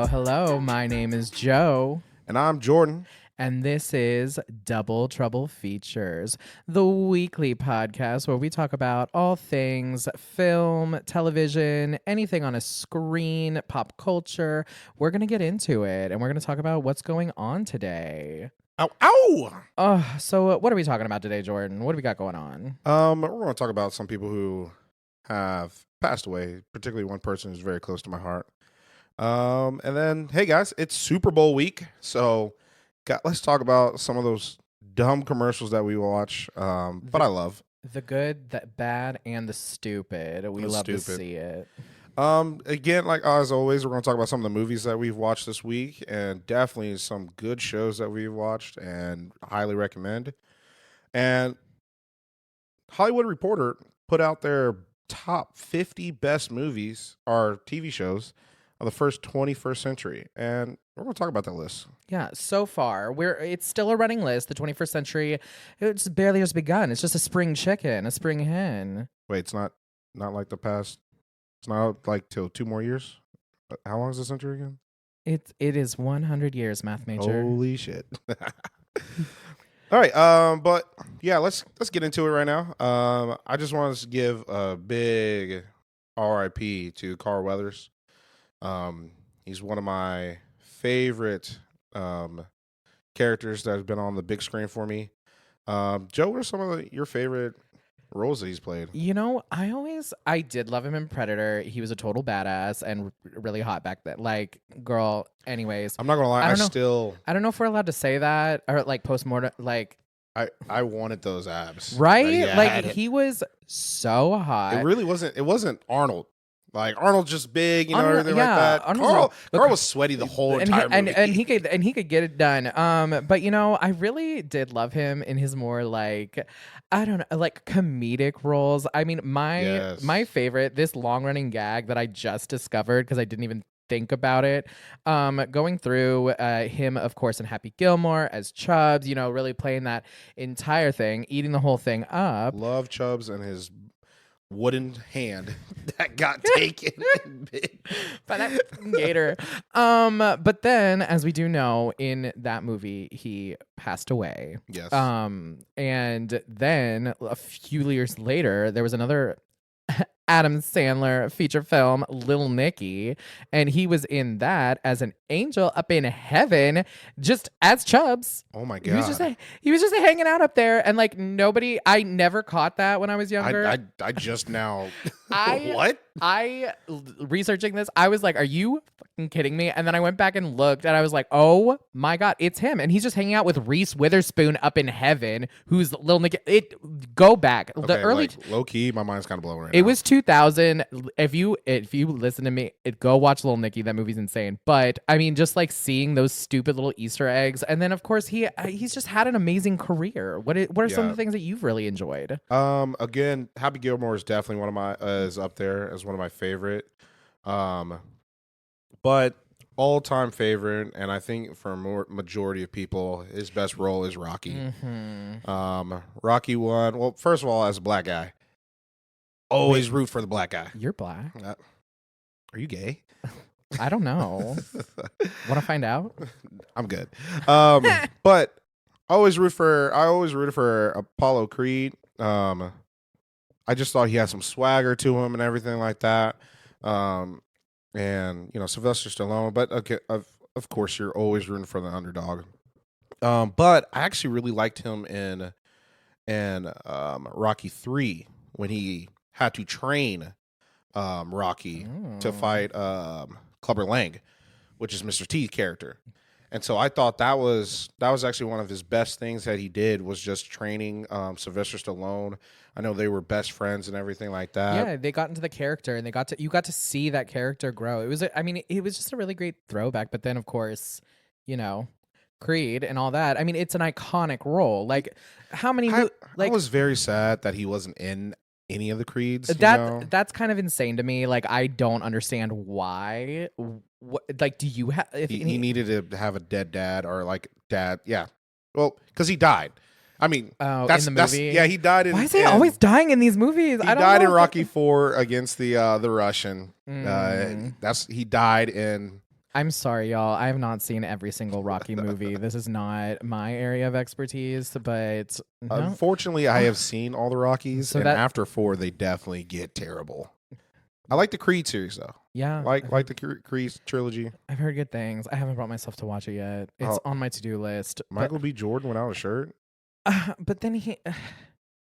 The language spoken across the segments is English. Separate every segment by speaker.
Speaker 1: Hello. My name is Joe.
Speaker 2: And I'm Jordan.
Speaker 1: And this is Double Trouble Features, the weekly podcast where we talk about all things film, television, anything on a screen, pop culture. We're going to get into it and we're going to talk about what's going on today.
Speaker 2: Ow, ow!
Speaker 1: So what are we talking about today, Jordan? What do we got going on?
Speaker 2: We're going to talk about some people who have passed away, particularly one person who's very close to my heart. And then, hey guys, it's Super Bowl week, so let's talk about some of those dumb commercials that we watch, but I love.
Speaker 1: The good, the bad, and the stupid. We love to see it.
Speaker 2: Again, like as always, we're going to talk about some of the movies that we've watched this week, and definitely some good shows that we've watched and highly recommend. And Hollywood Reporter put out their top 50 best movies or TV shows of the first 21st century, and we're going to talk about that list.
Speaker 1: Yeah, so far it's still a running list. The 21st century, it's barely just begun. It's just a spring chicken, a spring hen.
Speaker 2: Wait, it's not like the past. It's not like till 2 more years. How long is the century again?
Speaker 1: It is 100 years, math major.
Speaker 2: Holy shit! All right, but yeah, let's get into it right now. I just want to give a big R.I.P. to Carl Weathers. He's one of my favorite characters that has been on the big screen for me. Joe, what are some of your favorite roles that he's played?
Speaker 1: You know, I did love him in Predator. He was a total badass and really hot back then. Like, girl, anyways.
Speaker 2: I'm not gonna lie, I
Speaker 1: don't know if we're allowed to say that or like post-mortem, like
Speaker 2: I wanted those abs.
Speaker 1: Right? Like he was so hot.
Speaker 2: It wasn't Arnold. Like Arnold's just big, everything like that. Carl was sweaty the whole entire movie.
Speaker 1: And he could get it done. But I really did love him in his more like, I don't know, like comedic roles. I mean, my favorite, this long running gag that I just discovered because I didn't even think about it. Going through him, of course, in Happy Gilmore as Chubbs, really playing that entire thing, eating the whole thing up.
Speaker 2: Love Chubbs and his wooden hand that got taken
Speaker 1: by that gator. But then, as we do know, in that movie, he passed away.
Speaker 2: Yes.
Speaker 1: And then a few years later, there was another Adam Sandler feature film, Little Nicky, and he was in that as an angel up in heaven, just as Chubbs.
Speaker 2: Oh my god!
Speaker 1: He was just hanging out up there, and like nobody. I never caught that when I was younger.
Speaker 2: I just now.
Speaker 1: What? Researching this, I was like, "Are you fucking kidding me?" And then I went back and looked, and I was like, "Oh my god, it's him!" And he's just hanging out with Reese Witherspoon up in heaven, who's Little Nicky. Go back the early
Speaker 2: low key. My mind's kind of blowing right
Speaker 1: now. It
Speaker 2: was
Speaker 1: 2000. If you listen to me, go watch Little Nicky. That movie's insane. But I mean, just like seeing those stupid little Easter eggs, and then of course he's just had an amazing career. What are some of the things that you've really enjoyed?
Speaker 2: Again, Happy Gilmore is definitely one of my is up there as one of my favorite. But all-time favorite, and I think for a majority of people, his best role is Rocky.
Speaker 1: Mm-hmm.
Speaker 2: Rocky 1. Well, first of all, as a black guy, always root for the black guy.
Speaker 1: You're black.
Speaker 2: Are you gay?
Speaker 1: I don't know. Want to find out?
Speaker 2: I'm good. But I always rooted for Apollo Creed. I just thought he had some swagger to him and everything like that. And Sylvester Stallone, but okay, of course you're always rooting for the underdog. But I actually really liked him in Rocky 3 when he had to train Rocky to fight Clubber Lang, which is Mr. T's character. And so I thought that was actually one of his best things that he did, was just training Sylvester Stallone. I know they were best friends and everything like that.
Speaker 1: Yeah, they got into the character and you got to see that character grow. It was just a really great throwback. But then of course, Creed and all that. I mean, it's an iconic role. Like how many?
Speaker 2: I was very sad that he wasn't in any of the Creeds.
Speaker 1: That's kind of insane to me. Like I don't understand why. Like, do you have?
Speaker 2: He needed to have a dead dad or like dad. Yeah, well, because he died. I mean,
Speaker 1: in the movie,
Speaker 2: he died.
Speaker 1: Why is he always dying in these movies?
Speaker 2: He died in Rocky 4 against the Russian. He died in
Speaker 1: I'm sorry, y'all. I have not seen every single Rocky movie. This is not my area of expertise, but no.
Speaker 2: Unfortunately, I have seen all the Rockies, and after 4, they definitely get terrible. I like the Creed series though.
Speaker 1: Yeah,
Speaker 2: like the Creed trilogy.
Speaker 1: I've heard good things. I haven't brought myself to watch it yet. It's on my to-do list.
Speaker 2: Michael B. Jordan without a shirt.
Speaker 1: But then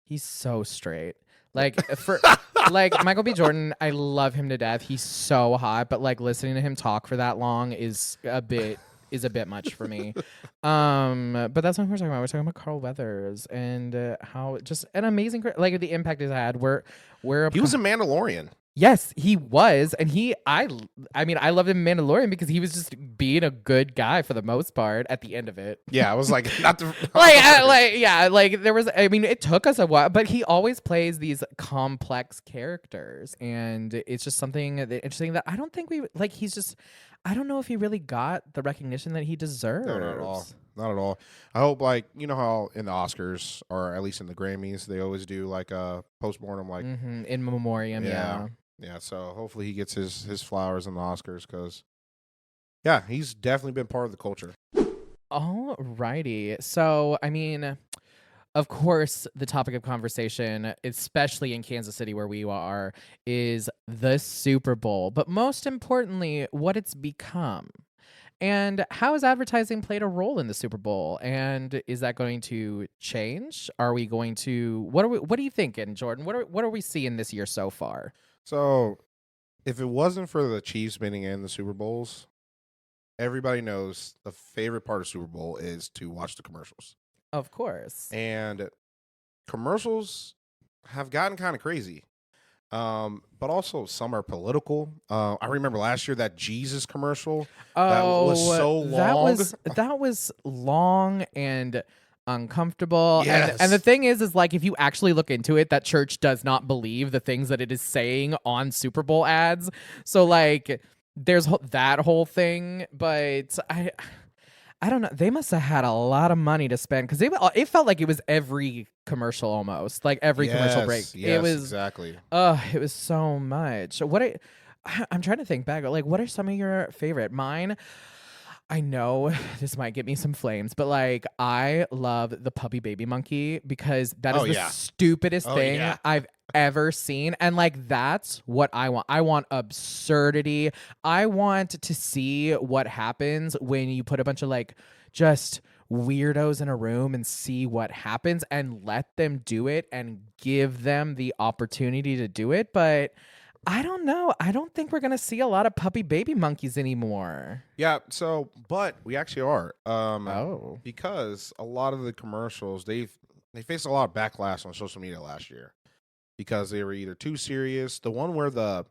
Speaker 1: he's so straight. Like like Michael B. Jordan, I love him to death. He's so hot, but like listening to him talk for that long is a bit much for me. But that's what we're talking about. We're talking about Carl Weathers and how just an amazing like the impact he's had. He
Speaker 2: was a Mandalorian.
Speaker 1: Yes, he was, and I mean, I loved him in Mandalorian because he was just being a good guy for the most part at the end of it.
Speaker 2: Yeah, I was like, not the
Speaker 1: like there was. I mean, it took us a while, but he always plays these complex characters, and it's just something interesting that I don't think we like. He's just, I don't know if he really got the recognition that he deserves.
Speaker 2: No, not at all. Not at all. I hope, like, you know how in the Oscars, or at least in the Grammys, they always do like a postmortem, like
Speaker 1: in memoriam.
Speaker 2: Yeah, so hopefully he gets his flowers in the Oscars because, yeah, he's definitely been part of the culture.
Speaker 1: All righty. So, I mean, of course, the topic of conversation, especially in Kansas City where we are, is the Super Bowl. But most importantly, what it's become. And how has advertising played a role in the Super Bowl? And is that going to change? Are we going to what are you thinking, Jordan? What are we seeing this year so far?
Speaker 2: So, if it wasn't for the Chiefs being in the Super Bowls, everybody knows the favorite part of Super Bowl is to watch the commercials.
Speaker 1: Of course.
Speaker 2: And commercials have gotten kind of crazy. But also some are political. I remember last year that Jesus commercial that was so long.
Speaker 1: That was long and uncomfortable.
Speaker 2: Yes.
Speaker 1: And the thing is like if you actually look into it, that church does not believe the things that it is saying on Super Bowl ads. So like there's that whole thing, but I don't know. They must have had a lot of money to spend because it felt like it was every commercial almost, like every commercial break.
Speaker 2: Yes,
Speaker 1: it was
Speaker 2: exactly.
Speaker 1: It was so much. I'm trying to think back. Like, what are some of your favorite? Mine. I know this might get me some flames, but like I love the Puppy Baby Monkey because that is the stupidest thing I've ever seen. And like that's what I want. I want absurdity. I want to see what happens when you put a bunch of like just weirdos in a room and see what happens and let them do it and give them the opportunity to do it. But I don't know. I don't think we're going to see a lot of Puppy Baby Monkeys anymore.
Speaker 2: Yeah, so, but we actually are. Because a lot of the commercials, they faced a lot of backlash on social media last year because they were either too serious. The one where the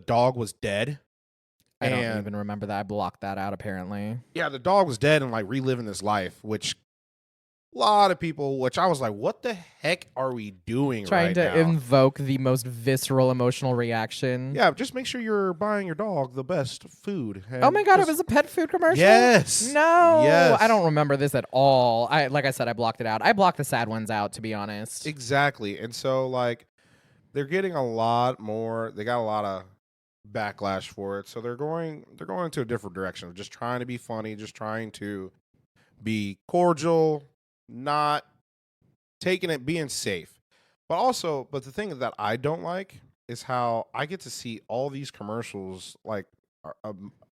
Speaker 2: dog was dead.
Speaker 1: I don't even remember that. I blocked that out, apparently.
Speaker 2: Yeah, the dog was dead and like reliving his life, which a lot of people, which I was like, what the heck are we doing
Speaker 1: Trying
Speaker 2: right
Speaker 1: to
Speaker 2: now?
Speaker 1: invoke the most visceral emotional reaction.
Speaker 2: Yeah, just make sure you're buying your dog the best food.
Speaker 1: Oh my God, it was a pet food commercial?
Speaker 2: Yes.
Speaker 1: No.
Speaker 2: Yes.
Speaker 1: I don't remember this at all. Like I said, I blocked it out. I blocked the sad ones out, to be honest.
Speaker 2: Exactly. And so like they're getting a lot more, they got a lot of backlash for it. So they're going into a different direction of just trying to be funny, just trying to be cordial, not taking it, being safe. But the thing that I don't like is how I get to see all these commercials, like a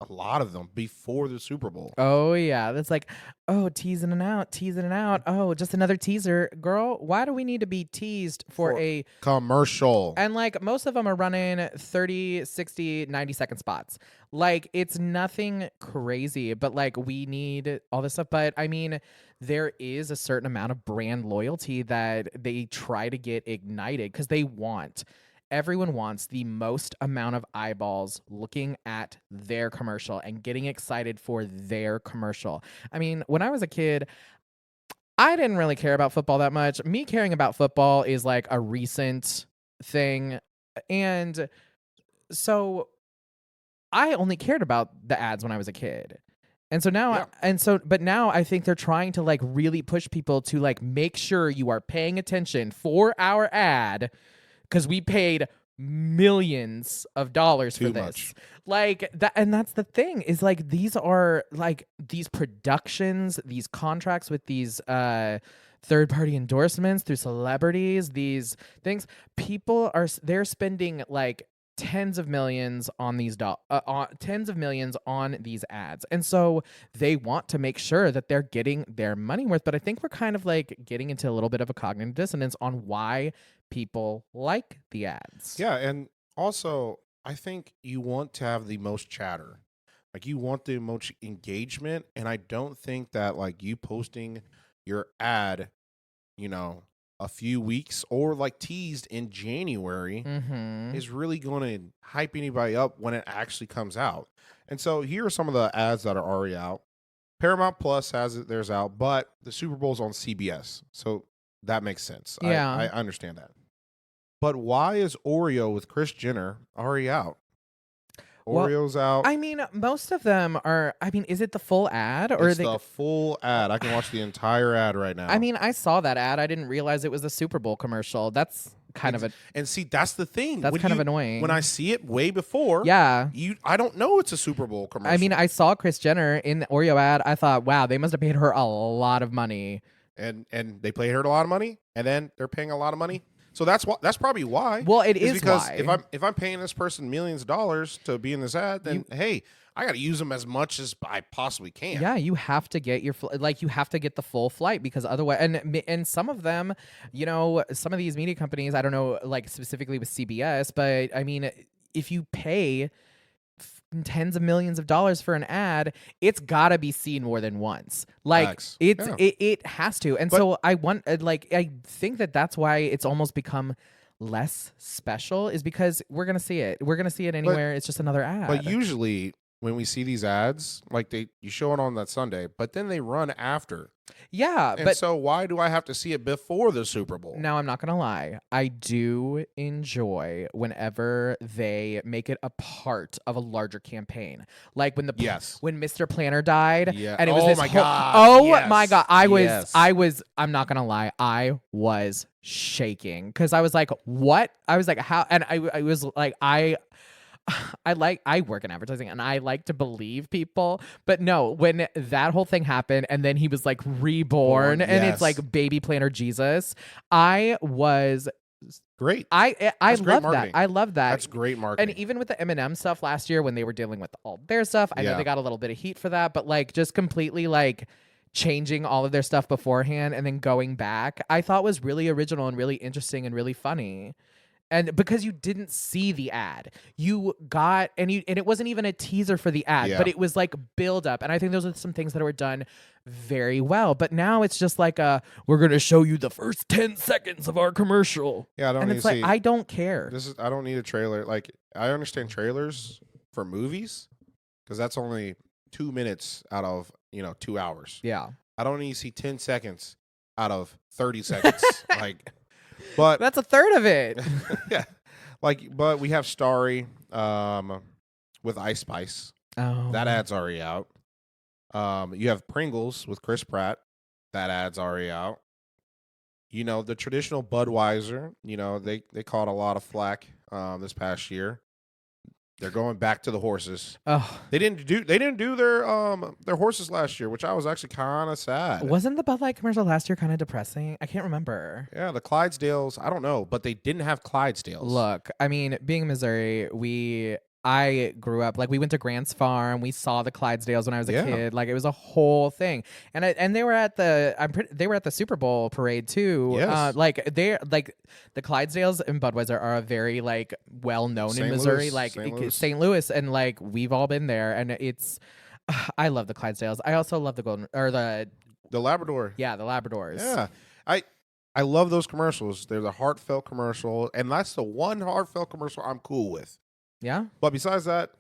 Speaker 2: lot of them before the Super Bowl.
Speaker 1: Oh yeah, that's like, oh, teasing it out. Oh, just another teaser, girl. Why do we need to be teased for a
Speaker 2: commercial?
Speaker 1: And like most of them are running 30, 60, 90-second spots. Like it's nothing crazy, but like we need all this stuff. But I mean, there is a certain amount of brand loyalty that they try to get ignited because everyone wants the most amount of eyeballs looking at their commercial and getting excited for their commercial. I mean, when I was a kid, I didn't really care about football that much. Me caring about football is like a recent thing. And so I only cared about the ads when I was a kid. And so now, but now I think they're trying to like really push people to like make sure you are paying attention for our ad because we paid millions of dollars
Speaker 2: Too
Speaker 1: for this.
Speaker 2: much.
Speaker 1: Like that, and that's the thing is like these are like these productions, these contracts with these third party endorsements through celebrities, these things. People are they're spending like tens of millions on these tens of millions on these ads, and so they want to make sure that they're getting their money worth. But I think we're kind of like getting into a little bit of a cognitive dissonance on why people like the ads.
Speaker 2: Yeah, and also I think you want to have the most chatter. Like you want the most engagement, and I don't think that like you posting your ad, you know, a few weeks or like teased in January is really going to hype anybody up when it actually comes out. And so here are some of the ads that are already out. Paramount Plus has it, theirs out, but the Super Bowl's on CBS. So that makes sense.
Speaker 1: Yeah.
Speaker 2: I understand that. But why is Oreo with Kris Jenner already out? Oreo's out.
Speaker 1: I mean, most of them are. I mean, is it the full ad or
Speaker 2: it's the full ad? I can watch the entire ad right now.
Speaker 1: I mean, I saw that ad. I didn't realize it was a Super Bowl commercial. That's kind of a.
Speaker 2: And see, that's the thing.
Speaker 1: That's kind of annoying.
Speaker 2: When I see it way before,
Speaker 1: yeah,
Speaker 2: I don't know it's a Super Bowl commercial.
Speaker 1: I mean, I saw Kris Jenner in the Oreo ad. I thought, wow, they must have paid her a lot of money.
Speaker 2: And they paid her a lot of money, and then they're paying a lot of money. So that's probably why.
Speaker 1: Well, it is
Speaker 2: because
Speaker 1: why.
Speaker 2: if I'm paying this person millions of dollars to be in this ad, then hey, I got to use them as much as I possibly can.
Speaker 1: Yeah, you have to get you have to get the full flight because otherwise, and some of them, you know, some of these media companies, I don't know, like specifically with CBS, but I mean, if you pay tens of millions of dollars for an ad, it's gotta be seen more than once. Like it has to. And so I want I think that's why it's almost become less special is because we're gonna see it. We're gonna see it anywhere. It's just another ad.
Speaker 2: But usually when we see these ads, like you show it on that Sunday, but then they run after.
Speaker 1: Yeah,
Speaker 2: and so why do I have to see it before the Super Bowl?
Speaker 1: Now, I'm not going to lie. I do enjoy whenever they make it a part of a larger campaign. Like when when Mr. Planner died and it was this
Speaker 2: my God.
Speaker 1: Oh my God. I'm not going to lie. I was shaking because I was like, what? I was like, how? And I was like, I work in advertising and I like to believe people, but no, when that whole thing happened and then he was like reborn and it's like baby planner Jesus, I was
Speaker 2: great.
Speaker 1: I love that. I love that.
Speaker 2: That's great marketing.
Speaker 1: And even with the Eminem stuff last year when they were dealing with all their stuff, I know they got a little bit of heat for that, but like just completely like changing all of their stuff beforehand and then going back, I thought was really original and really interesting and really funny. And because you didn't see the ad, you got and it wasn't even a teaser for the ad, but it was like build up. And I think those are some things that were done very well. But now it's just like we're gonna show you the first 10 seconds of our commercial.
Speaker 2: Yeah, I don't
Speaker 1: and
Speaker 2: need
Speaker 1: it's
Speaker 2: to
Speaker 1: like
Speaker 2: see.
Speaker 1: I don't care.
Speaker 2: I don't need a trailer. Like I understand trailers for movies because that's only 2 minutes out of 2 hours.
Speaker 1: Yeah,
Speaker 2: I don't need to see 10 seconds out of 30 seconds. But
Speaker 1: that's a third of it.
Speaker 2: yeah, but we have Starry with Ice Spice.
Speaker 1: Oh,
Speaker 2: that ad's already out. You have Pringles with Chris Pratt. That ad's already out. The traditional Budweiser. They caught a lot of flack this past year. They're going back to the horses.
Speaker 1: Oh,
Speaker 2: they didn't do their horses last year, which I was actually kind of sad.
Speaker 1: Wasn't the Bud Light commercial last year kind of depressing? I can't remember.
Speaker 2: Yeah, the Clydesdales. I don't know, but they didn't have Clydesdales.
Speaker 1: Look, I mean, being in Missouri, I grew up we went to Grant's Farm. We saw the Clydesdales when I was a kid. Like it was a whole thing, and they were at the Super Bowl parade too.
Speaker 2: Yes.
Speaker 1: The Clydesdales and Budweiser are a very well known in Missouri, St. Louis, and we've all been there, and it's. I love the Clydesdales. I also love the
Speaker 2: the Labrador.
Speaker 1: Yeah, the Labradors.
Speaker 2: Yeah, I love those commercials. They're the heartfelt commercial, and that's the one heartfelt commercial I'm cool with.
Speaker 1: Yeah.
Speaker 2: But besides that,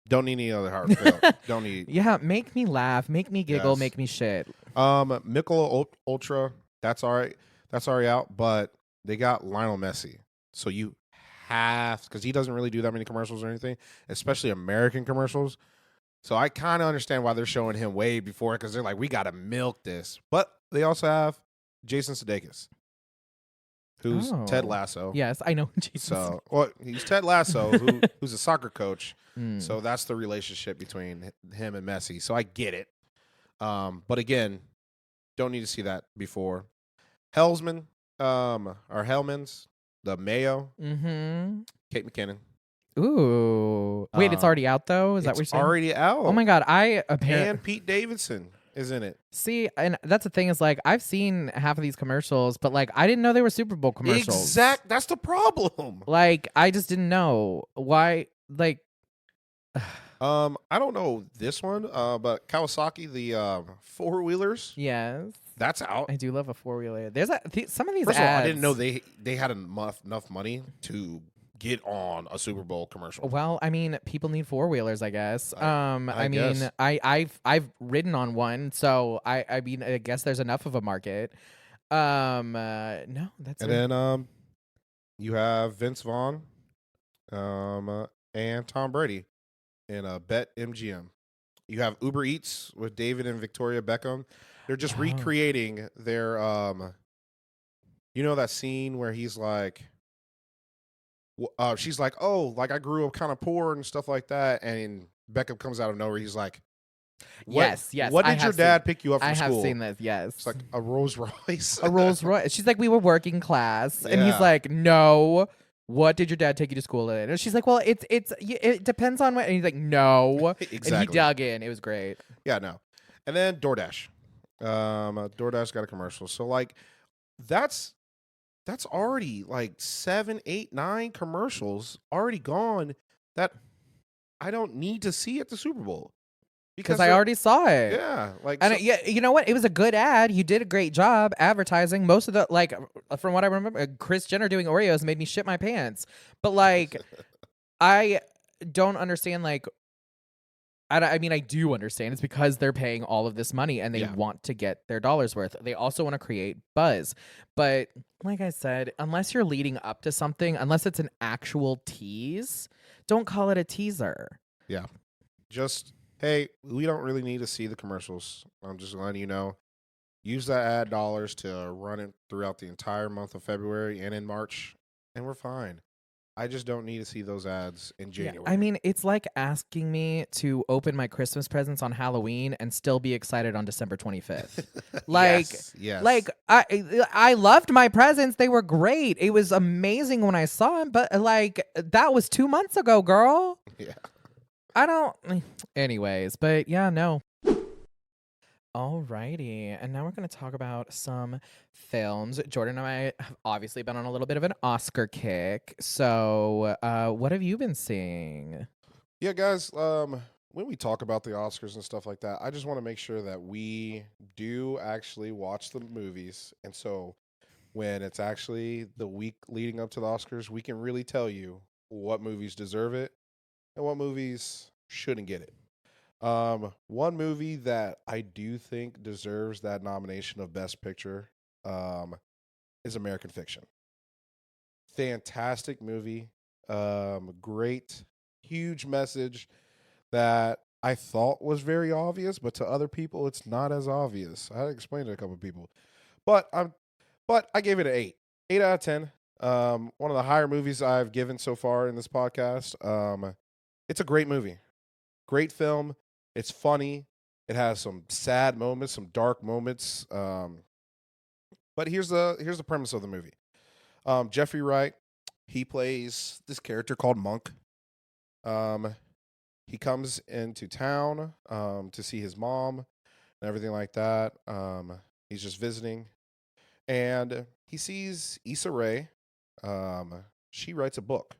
Speaker 2: don't need any other heartfelt. Don't need.
Speaker 1: Yeah, make me laugh, make me giggle, make me shit.
Speaker 2: Michelob Ultra, that's all right. That's already out, but they got Lionel Messi. So you have, because he doesn't really do that many commercials or anything, especially American commercials. So I kind of understand why they're showing him way before, because they're like, we got to milk this. But they also have Jason Sudeikis, who's Ted Lasso.
Speaker 1: Yes, I know.
Speaker 2: So, well, he's Ted Lasso, who's a soccer coach. So that's the relationship between him and Messi. So I get it. But again, don't need to see that before. Hellsman, or Hellmans, the Mayo, Kate McKinnon.
Speaker 1: Ooh. Wait, it's already out though? Is that what you're saying?
Speaker 2: It's already out.
Speaker 1: Oh my God.
Speaker 2: And Pete Davidson is in it.
Speaker 1: See, and that's the thing is like, I've seen half of these commercials, but like, I didn't know they were Super Bowl commercials.
Speaker 2: That's the problem.
Speaker 1: Like, I just didn't know. Why? Like,
Speaker 2: I don't know this one, but Kawasaki, the four-wheelers.
Speaker 1: Yes.
Speaker 2: That's out.
Speaker 1: I do love a four-wheeler. There's some of these
Speaker 2: First
Speaker 1: ads.
Speaker 2: of all, I didn't know they had enough money to get on a Super Bowl commercial.
Speaker 1: Well, I mean, people need four-wheelers, I guess. I
Speaker 2: guess.
Speaker 1: mean, I've ridden on one, so I mean, I guess there's enough of a market. No, that's
Speaker 2: and then you have Vince Vaughn, and Tom Brady in a Bet MGM. You have Uber Eats with David and Victoria Beckham. They're just recreating their you know that scene where he's like she's like, "Oh, like I grew up kind of poor and stuff like that," and Beckham comes out of nowhere. He's like,
Speaker 1: Yes.
Speaker 2: What did your dad pick you up from school?"
Speaker 1: I have seen this, yes.
Speaker 2: It's like a Rolls Royce.
Speaker 1: A Rolls Royce. She's like, "We were working class." And he's
Speaker 2: Yeah.
Speaker 1: like, "No. What did your dad take you to school in?" And she's like, "Well, it depends on what." And he's like, "No."
Speaker 2: Exactly.
Speaker 1: And he dug in. It was great.
Speaker 2: Yeah, no. And then DoorDash. DoorDash got a commercial. So like that's already like 7, 8, 9 commercials already gone that I don't need to see at the Super Bowl.
Speaker 1: Because I already saw it.
Speaker 2: Yeah. Like
Speaker 1: And you know what? It was a good ad. You did a great job advertising. Most of the, like, from what I remember, Kris Jenner doing Oreos made me shit my pants. But like, I don't understand, like, I mean, I do understand. It's because they're paying all of this money and they want to get their dollars worth. They also want to create buzz. But like I said, unless you're leading up to something, unless it's an actual tease, don't call it a teaser.
Speaker 2: Yeah. Just, hey, we don't really need to see the commercials. I'm just letting you know. Use that ad dollars to run it throughout the entire month of February and in March, and we're fine. I just don't need to see those ads in January.
Speaker 1: Yeah, I mean, it's like asking me to open my Christmas presents on Halloween and still be excited on December 25th. Like,
Speaker 2: yes.
Speaker 1: Like I loved my presents. They were great. It was amazing when I saw them, but like that was 2 months ago, girl.
Speaker 2: Yeah.
Speaker 1: I don't. Anyways, but yeah, no. Alrighty, and now we're going to talk about some films. Jordan and I have obviously been on a little bit of an Oscar kick. So, what have you been seeing?
Speaker 2: Yeah, guys, when we talk about the Oscars and stuff like that, I just want to make sure that we do actually watch the movies. And so when it's actually the week leading up to the Oscars, we can really tell you what movies deserve it and what movies shouldn't get it. One movie that I do think deserves that nomination of Best Picture is American Fiction. Fantastic movie. Great, huge message that I thought was very obvious, but to other people, it's not as obvious. I explained it to a couple of people, but I gave it an 8. 8 out of 10. One of the higher movies I've given so far in this podcast. It's a great movie. Great film. It's funny. It has some sad moments, some dark moments. But here's the premise of the movie. Jeffrey Wright, he plays this character called Monk. He comes into town to see his mom and everything like that. He's just visiting, and he sees Issa Rae. She writes a book.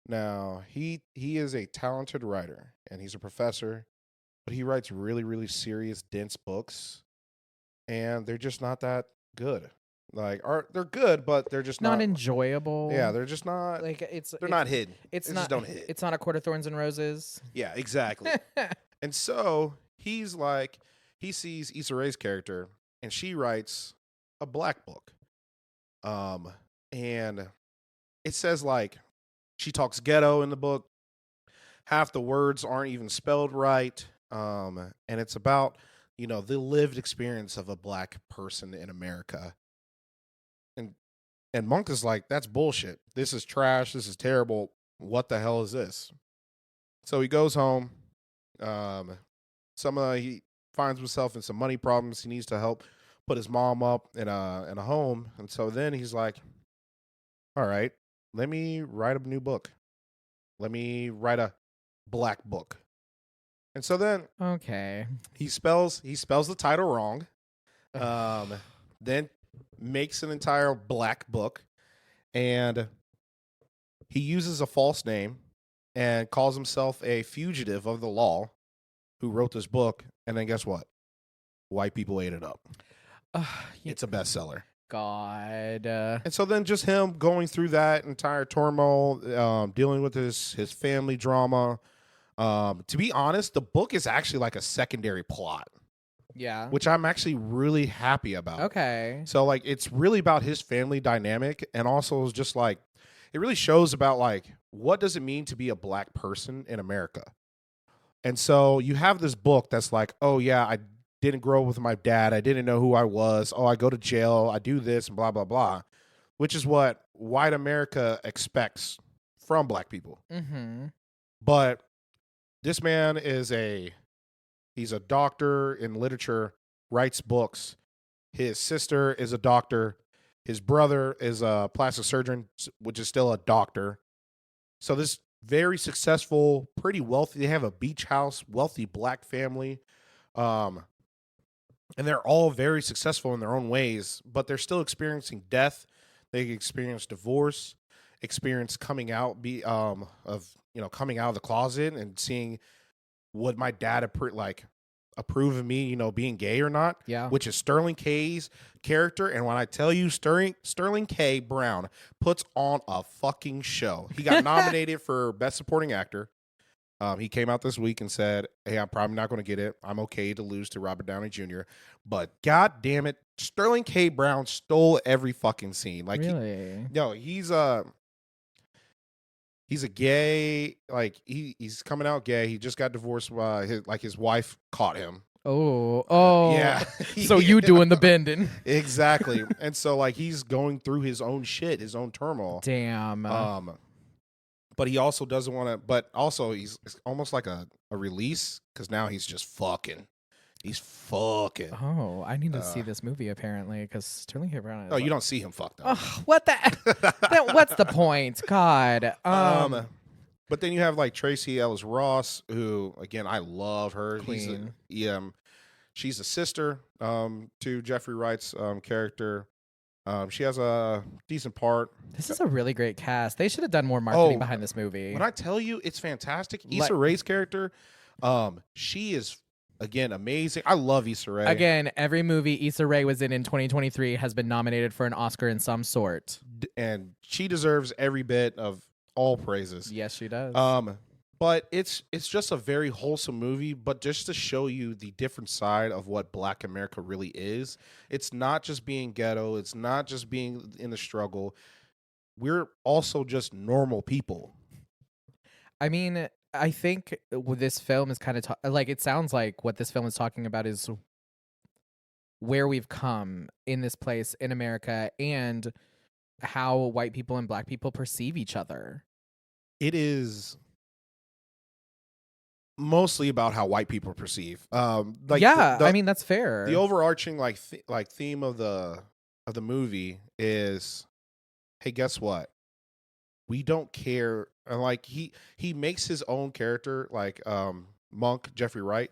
Speaker 2: Now he is a talented writer, and he's a professor, but he writes really, really serious, dense books, and they're just not that good. Like, they're good, but they're just
Speaker 1: not enjoyable.
Speaker 2: Yeah, they're just not
Speaker 1: like
Speaker 2: they're not hidden.
Speaker 1: It's
Speaker 2: they
Speaker 1: not.
Speaker 2: Just don't hit.
Speaker 1: It's not A Court of Thorns and Roses.
Speaker 2: Yeah, exactly. And so he's like, he sees Issa Rae's character, and she writes a black book. And it says like she talks ghetto in the book. Half the words aren't even spelled right. And it's about, the lived experience of a black person in America. And And Monk is like, that's bullshit. This is trash. This is terrible. What the hell is this? So he goes home. He finds himself in some money problems. He needs to help put his mom up in a home. And so then he's like, all right, let me write a new book. Let me write a black book. And so then he spells the title wrong. Then makes an entire black book, and he uses a false name and calls himself a fugitive of the law who wrote this book. And then guess what? White people ate it up. It's a bestseller.
Speaker 1: God.
Speaker 2: And so then just him going through that entire turmoil, dealing with his family drama. To be honest, the book is actually like a secondary plot.
Speaker 1: Yeah.
Speaker 2: Which I'm actually really happy about.
Speaker 1: Okay.
Speaker 2: So like it's really about his family dynamic, and also is just like it really shows about like what does it mean to be a black person in America. And so you have this book that's like, oh yeah, I didn't grow up with my dad. I didn't know who I was. Oh, I go to jail. I do this and blah, blah, blah, which is what white America expects from black people.
Speaker 1: Mm-hmm.
Speaker 2: But this man he's a doctor in literature, writes books. His sister is a doctor. His brother is a plastic surgeon, which is still a doctor. So this very successful, pretty wealthy, they have a beach house, wealthy black family. And they're all very successful in their own ways, but they're still experiencing death. They experience divorce, experience coming out coming out of the closet and seeing would my dad approve of me, being gay or not?
Speaker 1: Yeah.
Speaker 2: Which is Sterling K's character. And when I tell you Sterling K. Brown puts on a fucking show. He got nominated for Best Supporting Actor. He came out this week and said, hey, I'm probably not going to get it. I'm okay to lose to Robert Downey Jr. But God damn it, Sterling K. Brown stole every fucking scene. Like,
Speaker 1: really?
Speaker 2: He's a gay, like he's coming out gay. He just got divorced. His wife caught him.
Speaker 1: Oh,
Speaker 2: yeah.
Speaker 1: So you doing the bending?
Speaker 2: Exactly. And so like he's going through his own shit, his own turmoil.
Speaker 1: Damn.
Speaker 2: But he also doesn't want to. But also he's almost like a release because now he's just fucking. He's fucking.
Speaker 1: Oh, I need to see this movie apparently because Sterling K. Brown.
Speaker 2: You don't see him fuck though.
Speaker 1: Oh, what the? What's the point? God.
Speaker 2: But then you have like Tracy Ellis Ross, who again I love her.
Speaker 1: Queen.
Speaker 2: She's a sister to Jeffrey Wright's character. She has a decent part.
Speaker 1: This is a really great cast. They should have done more marketing behind this movie.
Speaker 2: When I tell you, it's fantastic. Issa Rae's character, she is. Again, amazing. I love Issa Rae.
Speaker 1: Again, every movie Issa Rae was in 2023 has been nominated for an Oscar in some sort.
Speaker 2: And she deserves every bit of all praises.
Speaker 1: Yes, she does.
Speaker 2: But it's just a very wholesome movie, but just to show you the different side of what Black America really is. It's not just being ghetto. It's not just being in the struggle. We're also just normal people.
Speaker 1: I mean, I think this film is kind of it sounds like what this film is talking about is where we've come in this place in America and how white people and black people perceive each other.
Speaker 2: It is mostly about how white people perceive.
Speaker 1: I mean that's fair.
Speaker 2: The overarching theme of the movie is, hey, guess what? We don't care. And like he makes his own character, like Monk, Jeffrey Wright,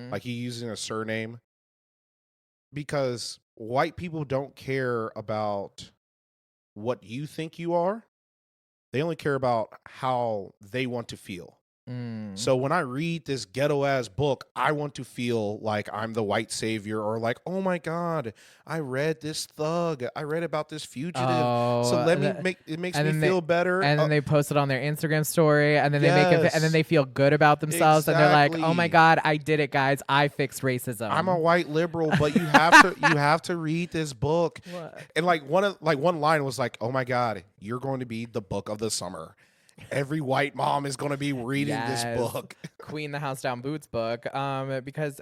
Speaker 2: like he's using a surname because white people don't care about what you think you are. They only care about how they want to feel. So when I read this ghetto ass book, I want to feel like I'm the white savior, or like, oh my God, I read this thug. I read about this fugitive. So it makes me feel better.
Speaker 1: And then they post it on their Instagram story, and then they make it, and then they feel good about themselves, and they're like, oh my God, I did it, guys. I fixed racism.
Speaker 2: I'm a white liberal, but you have to read this book. What? And one line was like, oh my God, you're going to be the book of the summer. Every white mom is going to be reading this book.
Speaker 1: Queen the House Down Boots book. Because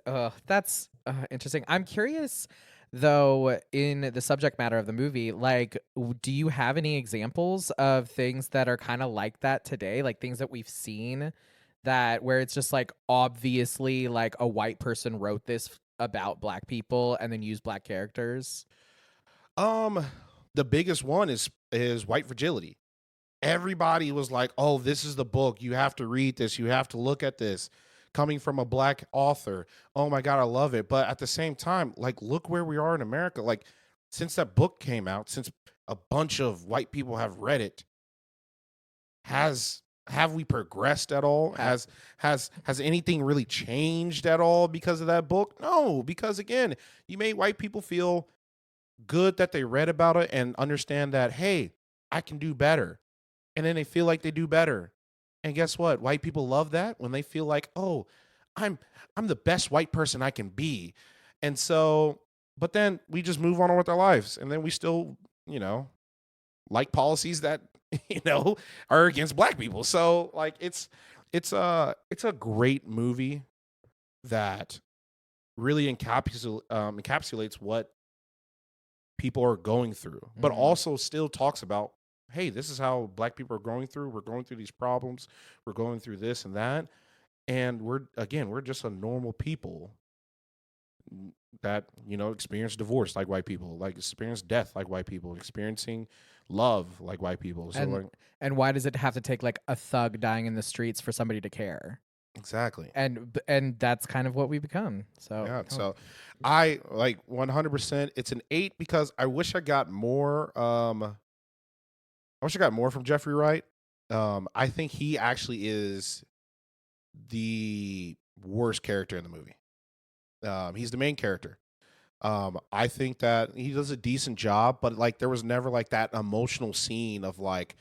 Speaker 1: that's interesting. I'm curious. though, in the subject matter of the movie, like, do you have any examples of things that are kind of like that today? Like things that we've seen that where it's just like obviously like a white person wrote this about black people and then used black characters?
Speaker 2: Um, the biggest one is White Fragility. Everybody was like, "Oh, this is the book. You have to read this. You have to look at this." Coming from a black author. Oh my god, I love it. But at the same time, like look where we are in America. Like since that book came out, since a bunch of white people have read it, has have we progressed at all? Has anything really changed at all because of that book? No, because again, you made white people feel good that they read about it and understand that, hey, I can do better. And then they feel like they do better. And guess what? White people love that when they feel like, oh, I'm I'm the best white person I can be. And so, but then we just move on with our lives. And then we still, like policies that, are against black people. So like it's a great movie that really encapsulates what people are going through, but also still talks about, hey, this is how black people are going through. We're going through these problems. We're going through this and that. And we're just a normal people that, experience divorce like white people, like experience death like white people, experiencing love like white people. So like,
Speaker 1: And why does it have to take like a thug dying in the streets for somebody to care?
Speaker 2: exactly.
Speaker 1: And that's kind of what we become. So
Speaker 2: Yeah. So I like 100%. It's an 8 because I wish I got more. I wish I got more from Jeffrey Wright. I think he actually is the worst character in the movie. He's the main character. I think that he does a decent job, but like there was never like that emotional scene of like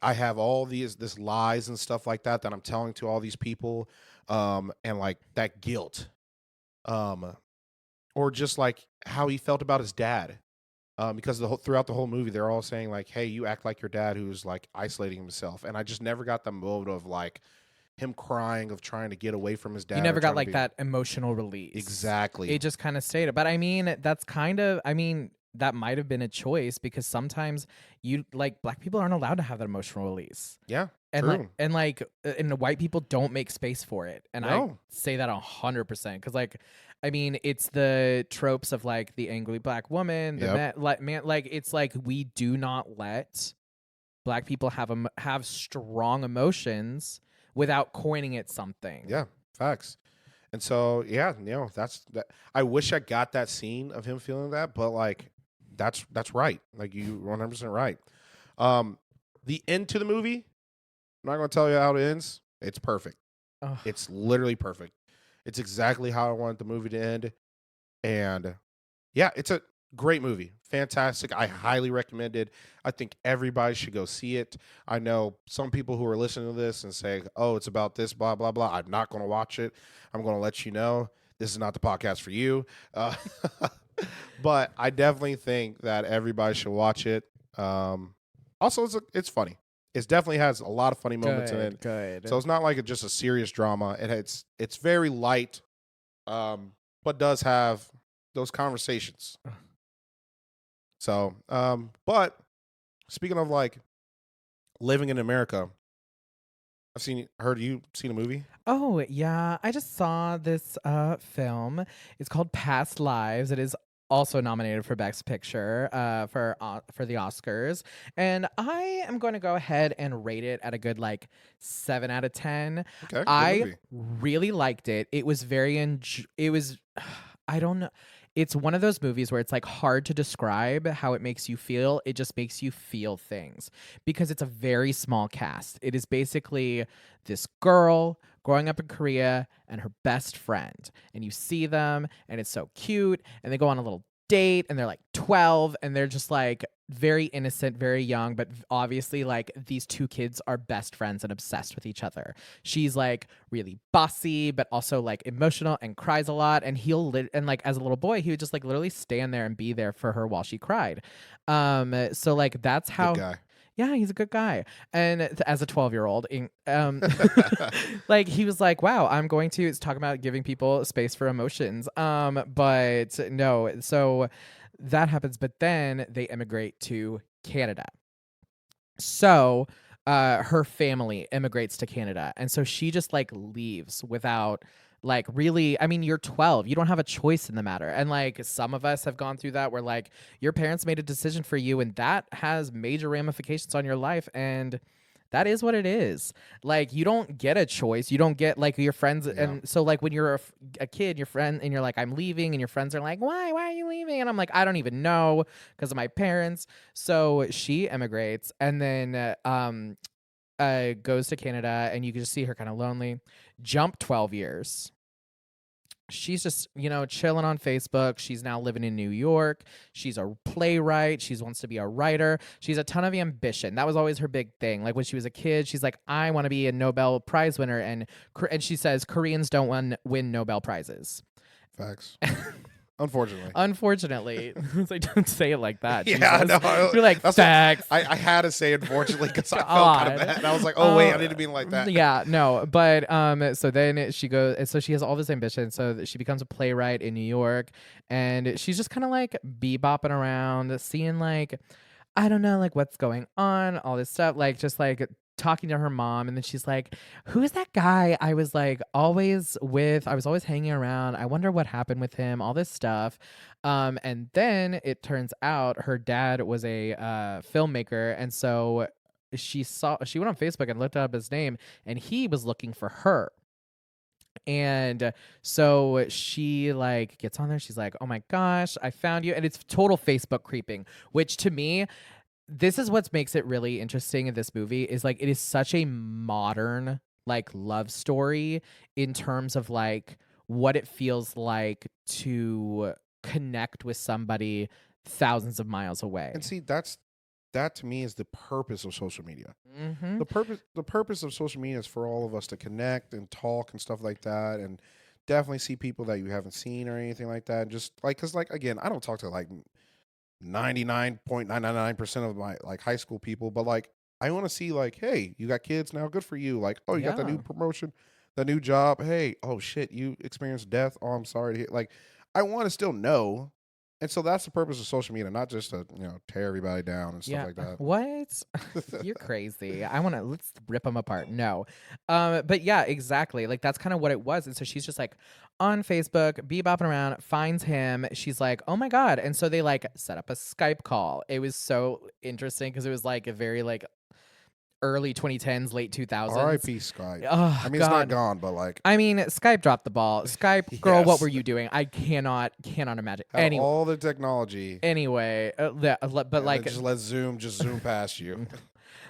Speaker 2: I have all this lies and stuff like that I'm telling to all these people, and like that guilt, um, or just like how he felt about his dad. Because throughout the whole movie, they're all saying like, "Hey, you act like your dad, who's like isolating himself," and I just never got the moment of like him crying of trying to get away from his dad.
Speaker 1: You never got like that emotional release.
Speaker 2: Exactly.
Speaker 1: It just kind of stayed. But I mean, that might have been a choice because sometimes black people aren't allowed to have that emotional release.
Speaker 2: Yeah.
Speaker 1: And
Speaker 2: true.
Speaker 1: and the white people don't make space for it. And I say that 100% because I mean, it's the tropes of like the angry black woman, the man, it's like we do not let black people have strong emotions without coining it something.
Speaker 2: Yeah, facts. And so, yeah, that's that. I wish I got that scene of him feeling that, but like, that's right. Like you 100% right. The end to the movie, I'm not going to tell you how it ends. It's perfect.
Speaker 1: Ugh.
Speaker 2: It's literally perfect. It's exactly how I wanted the movie to end. And yeah, it's a great movie. Fantastic. I highly recommend it. I think everybody should go see it. I know some people who are listening to this and say, oh, it's about this, blah, blah, blah. I'm not going to watch it. I'm going to let you know this is not the podcast for you. But I definitely think that everybody should watch it. Also, it's funny. It definitely has a lot of funny moments in it.
Speaker 1: Good.
Speaker 2: So it's not like just a serious drama. It's very light, but does have those conversations. So, but speaking of like living in America, heard you seen a movie?
Speaker 1: Oh yeah, I just saw this film. It's called Past Lives. It is also nominated for Best Picture for the Oscars, and I am going to go ahead and rate it at a good like 7 out of 10.
Speaker 2: Okay,
Speaker 1: I really liked it. It was I don't know. It's one of those movies where it's like hard to describe how it makes you feel. It just makes you feel things because it's a very small cast. It is basically this girl growing up in Korea and her best friend. And you see them and it's so cute. And they go on a little date and they're like 12 and they're just like very innocent, very young, but obviously like these two kids are best friends and obsessed with each other. She's like really bossy, but also like emotional and cries a lot. And and like as a little boy, he would just like literally stand there and be there for her while she cried. So like that's how.
Speaker 2: Good guy.
Speaker 1: yeah, he's a good guy. And as a 12-year-old, like he was like, wow, I'm going to, it's talking about giving people space for emotions. But no, so that happens. But then they immigrate to Canada. So her family immigrates to Canada. And so she just like leaves without like really, I mean, you're 12. You don't have a choice in the matter. And like some of us have gone through that where like your parents made a decision for you and that has major ramifications on your life. And that is what it is. Like you don't get a choice. You don't get like your friends.
Speaker 2: Yeah.
Speaker 1: And so like when you're a kid, your friend, and you're like, I'm leaving, and your friends are like, why are you leaving? And I'm like, I don't even know because of my parents. So she immigrates and then goes to Canada, and you can just see her kind of lonely. Jump 12 years. She's just, chilling on Facebook. She's now living in New York. She's a playwright. She wants to be a writer. She's a ton of ambition. That was always her big thing. Like when she was a kid, she's like, I want to be a Nobel Prize winner. And she says Koreans don't win Nobel Prizes.
Speaker 2: Facts. Unfortunately.
Speaker 1: It's like, don't say it like that.
Speaker 2: Yeah, no.
Speaker 1: You're like, facts.
Speaker 2: I had to say unfortunately because I felt kind of bad. I was like, oh, wait, I didn't mean like that.
Speaker 1: Yeah, no. But so then she goes, and so she has all this ambition. So she becomes a playwright in New York. And she's just kind of like bebopping around, seeing like, I don't know, like what's going on, all this stuff. Like just like talking to her mom, and then she's like, who's that guy I was like always with, I was always hanging around, I wonder what happened with him, all this stuff. And then it turns out her dad was a filmmaker, and so she went on Facebook and looked up his name, and he was looking for her. And so she like gets on there, she's like, oh my gosh, I found you. And it's total Facebook creeping, which to me, this is what makes it really interesting in this movie, is like it is such a modern like love story in terms of like what it feels like to connect with somebody thousands of miles away.
Speaker 2: And see, that to me is the purpose of social media.
Speaker 1: Mm-hmm.
Speaker 2: The purpose of social media is for all of us to connect and talk and stuff like that, and definitely see people that you haven't seen or anything like that. And just like, because like again, I don't talk to like 99.999% of my like high school people, but like I want to see like, hey, you got kids now, good for you. Like, oh, you got the new promotion, the new job. Hey, oh shit, you experienced death. Oh, I'm sorry to hear. Like, I want to still know. And so that's the purpose of social media, not just to tear everybody down and stuff like that.
Speaker 1: What? You're crazy. Let's rip them apart. No, but yeah, exactly. Like that's kind of what it was. And so she's just like on Facebook, bebopping around, finds him. She's like, oh my god. And so they like set up a Skype call. It was so interesting because it was like a very like early 2010s, late 2000s.
Speaker 2: R.I.P. Skype.
Speaker 1: Oh,
Speaker 2: I mean, it's not gone, but like,
Speaker 1: I mean, Skype dropped the ball. Skype, girl, what were you doing? I cannot imagine.
Speaker 2: Anyway, all the technology.
Speaker 1: Anyway, but like,
Speaker 2: just let zoom past you.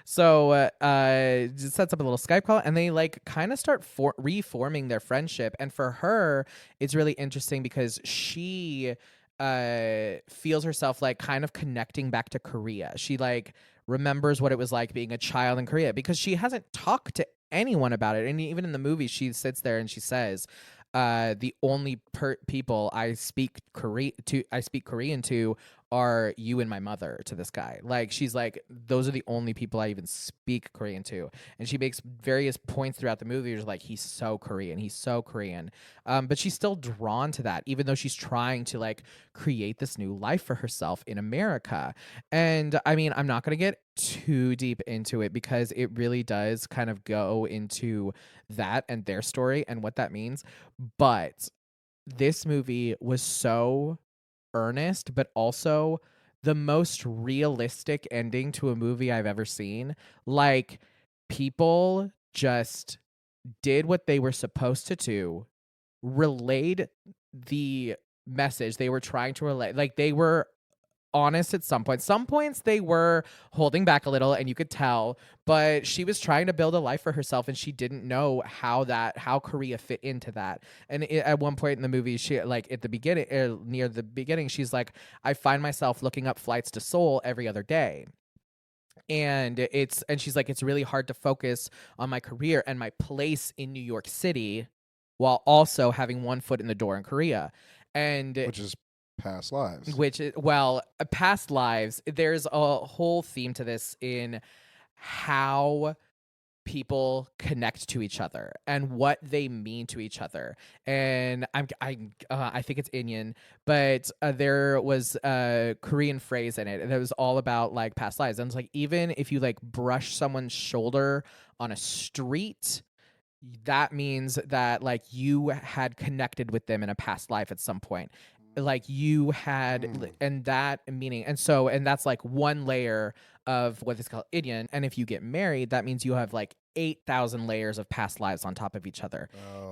Speaker 1: So just sets up a little Skype call, and they like kind of start reforming their friendship. And for her, it's really interesting because she feels herself like kind of connecting back to Korea. She like remembers what it was like being a child in Korea because she hasn't talked to anyone about it. And even in the movie, she sits there and she says, the only people I speak Korean to are you and my mother, to this guy. Like she's like, those are the only people I even speak Korean to. And she makes various points throughout the movie. She's like, he's so Korean. But she's still drawn to that, even though she's trying to like create this new life for herself in America. And I mean, I'm not going to get too deep into it because it really does kind of go into that and their story and what that means. But this movie was so earnest, but also the most realistic ending to a movie I've ever seen. Like, people just did what they were supposed to do, relayed the message they were trying to relay. Like, they were honest at some points. Some points they were holding back a little, and you could tell, but she was trying to build a life for herself, and she didn't know how Korea fit into that. And at one point in the movie, she like at the beginning, near the beginning, she's like, I find myself looking up flights to Seoul every other day. And she's like, it's really hard to focus on my career and my place in New York City while also having one foot in the door in Korea. And
Speaker 2: which is past lives.
Speaker 1: Past lives. There's a whole theme to this in how people connect to each other and what they mean to each other. And I think it's Inyan, but there was a Korean phrase in it that was all about like past lives. And it's like, even if you like brush someone's shoulder on a street, that means that like you had connected with them in a past life at some point, like you had and that meaning. And that's like one layer of what is called Idyan. And if you get married, that means you have like 8,000 layers of past lives on top of each other.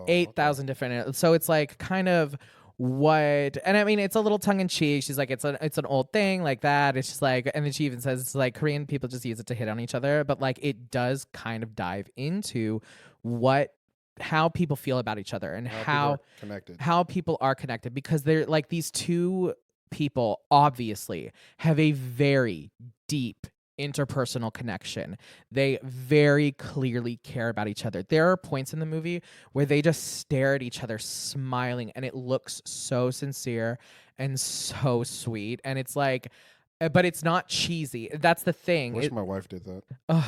Speaker 1: 8,000 different. So it's like kind of what, and I mean, it's a little tongue in cheek. She's like, it's an old thing like that. It's just like, and then she even says it's like Korean people just use it to hit on each other, but like it does kind of dive into how people feel about each other and how people are connected, because they're like, these two people obviously have a very deep interpersonal connection. They very clearly care about each other. There are points in the movie where they just stare at each other smiling, and it looks so sincere and so sweet, and it's like, but it's not cheesy. That's the thing.
Speaker 2: I wish my wife did that.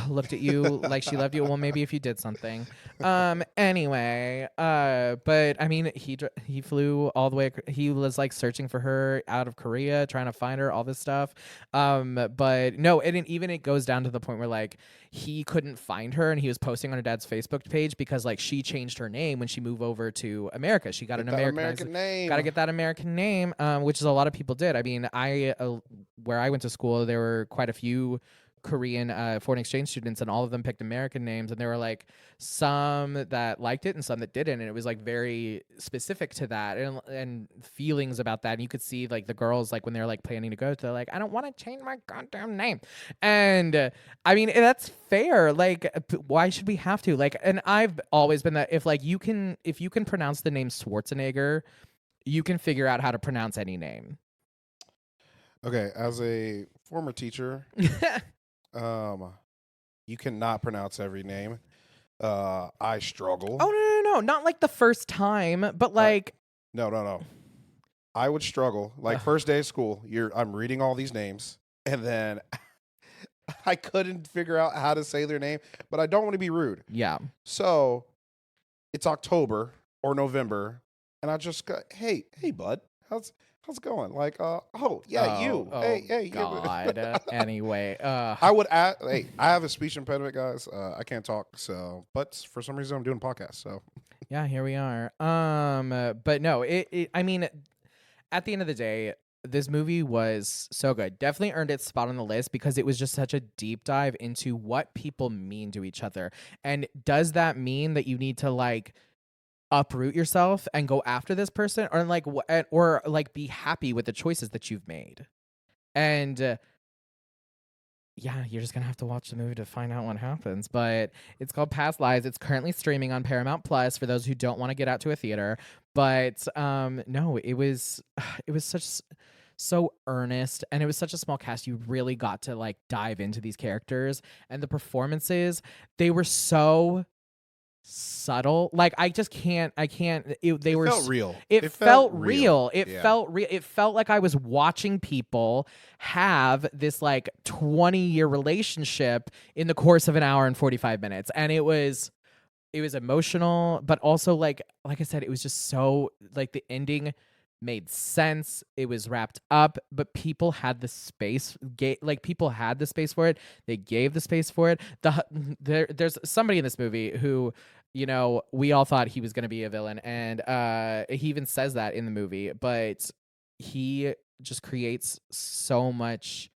Speaker 1: Looked at you like she loved you. Well, maybe if you did something. Anyway, but I mean, he flew all the way. He was like searching for her out of Korea, trying to find her, all this stuff. But no, it goes down to the point where like he couldn't find her, and he was posting on her dad's Facebook page because like she changed her name when she moved over to America. She got an American name. Got to get that American name, which is a lot of people did. I mean, where I went to school, there were quite a few Korean foreign exchange students, and all of them picked American names, and there were like some that liked it and some that didn't, and it was like very specific to that and feelings about that. And you could see like the girls, like when they're like planning to go, they're like, I don't want to change my goddamn name. And I mean, that's fair. Like, why should we have to? Like, and I've always been that if you can pronounce the name Schwarzenegger, you can figure out how to pronounce any name.
Speaker 2: Okay, as a former teacher, you cannot pronounce every name. I struggle.
Speaker 1: Oh, no, not like the first time, but like
Speaker 2: no. I would struggle. Like first day of school, I'm reading all these names, and then I couldn't figure out how to say their name, but I don't want to be rude.
Speaker 1: Yeah.
Speaker 2: So it's October or November, and I just go, hey, bud, how's it going? Like, you. Hey,
Speaker 1: God. Anyway,
Speaker 2: I would add. Hey, I have a speech impediment, guys. I can't talk. So, but for some reason, I'm doing podcasts. So,
Speaker 1: yeah, here we are. But no, I mean, at the end of the day, this movie was so good. Definitely earned its spot on the list because it was just such a deep dive into what people mean to each other. And does that mean that you need to like uproot yourself and go after this person, or like be happy with the choices that you've made? And yeah, you're just gonna have to watch the movie to find out what happens. But it's called Past Lives. It's currently streaming on Paramount Plus for those who don't want to get out to a theater. But no, it was so earnest, and it was such a small cast. You really got to like dive into these characters, and the performances, they were so subtle. Like they
Speaker 2: felt real.
Speaker 1: It felt real. It felt like I was watching people have this like 20-year relationship in the course of an hour and 45 minutes. And it was emotional, but also like I said, it was just so like the ending made sense. It was wrapped up, but people had the space. People had the space for it. They gave the space for it. There's somebody in this movie who, you know, we all thought he was going to be a villain, and he even says that in the movie. But he just creates so much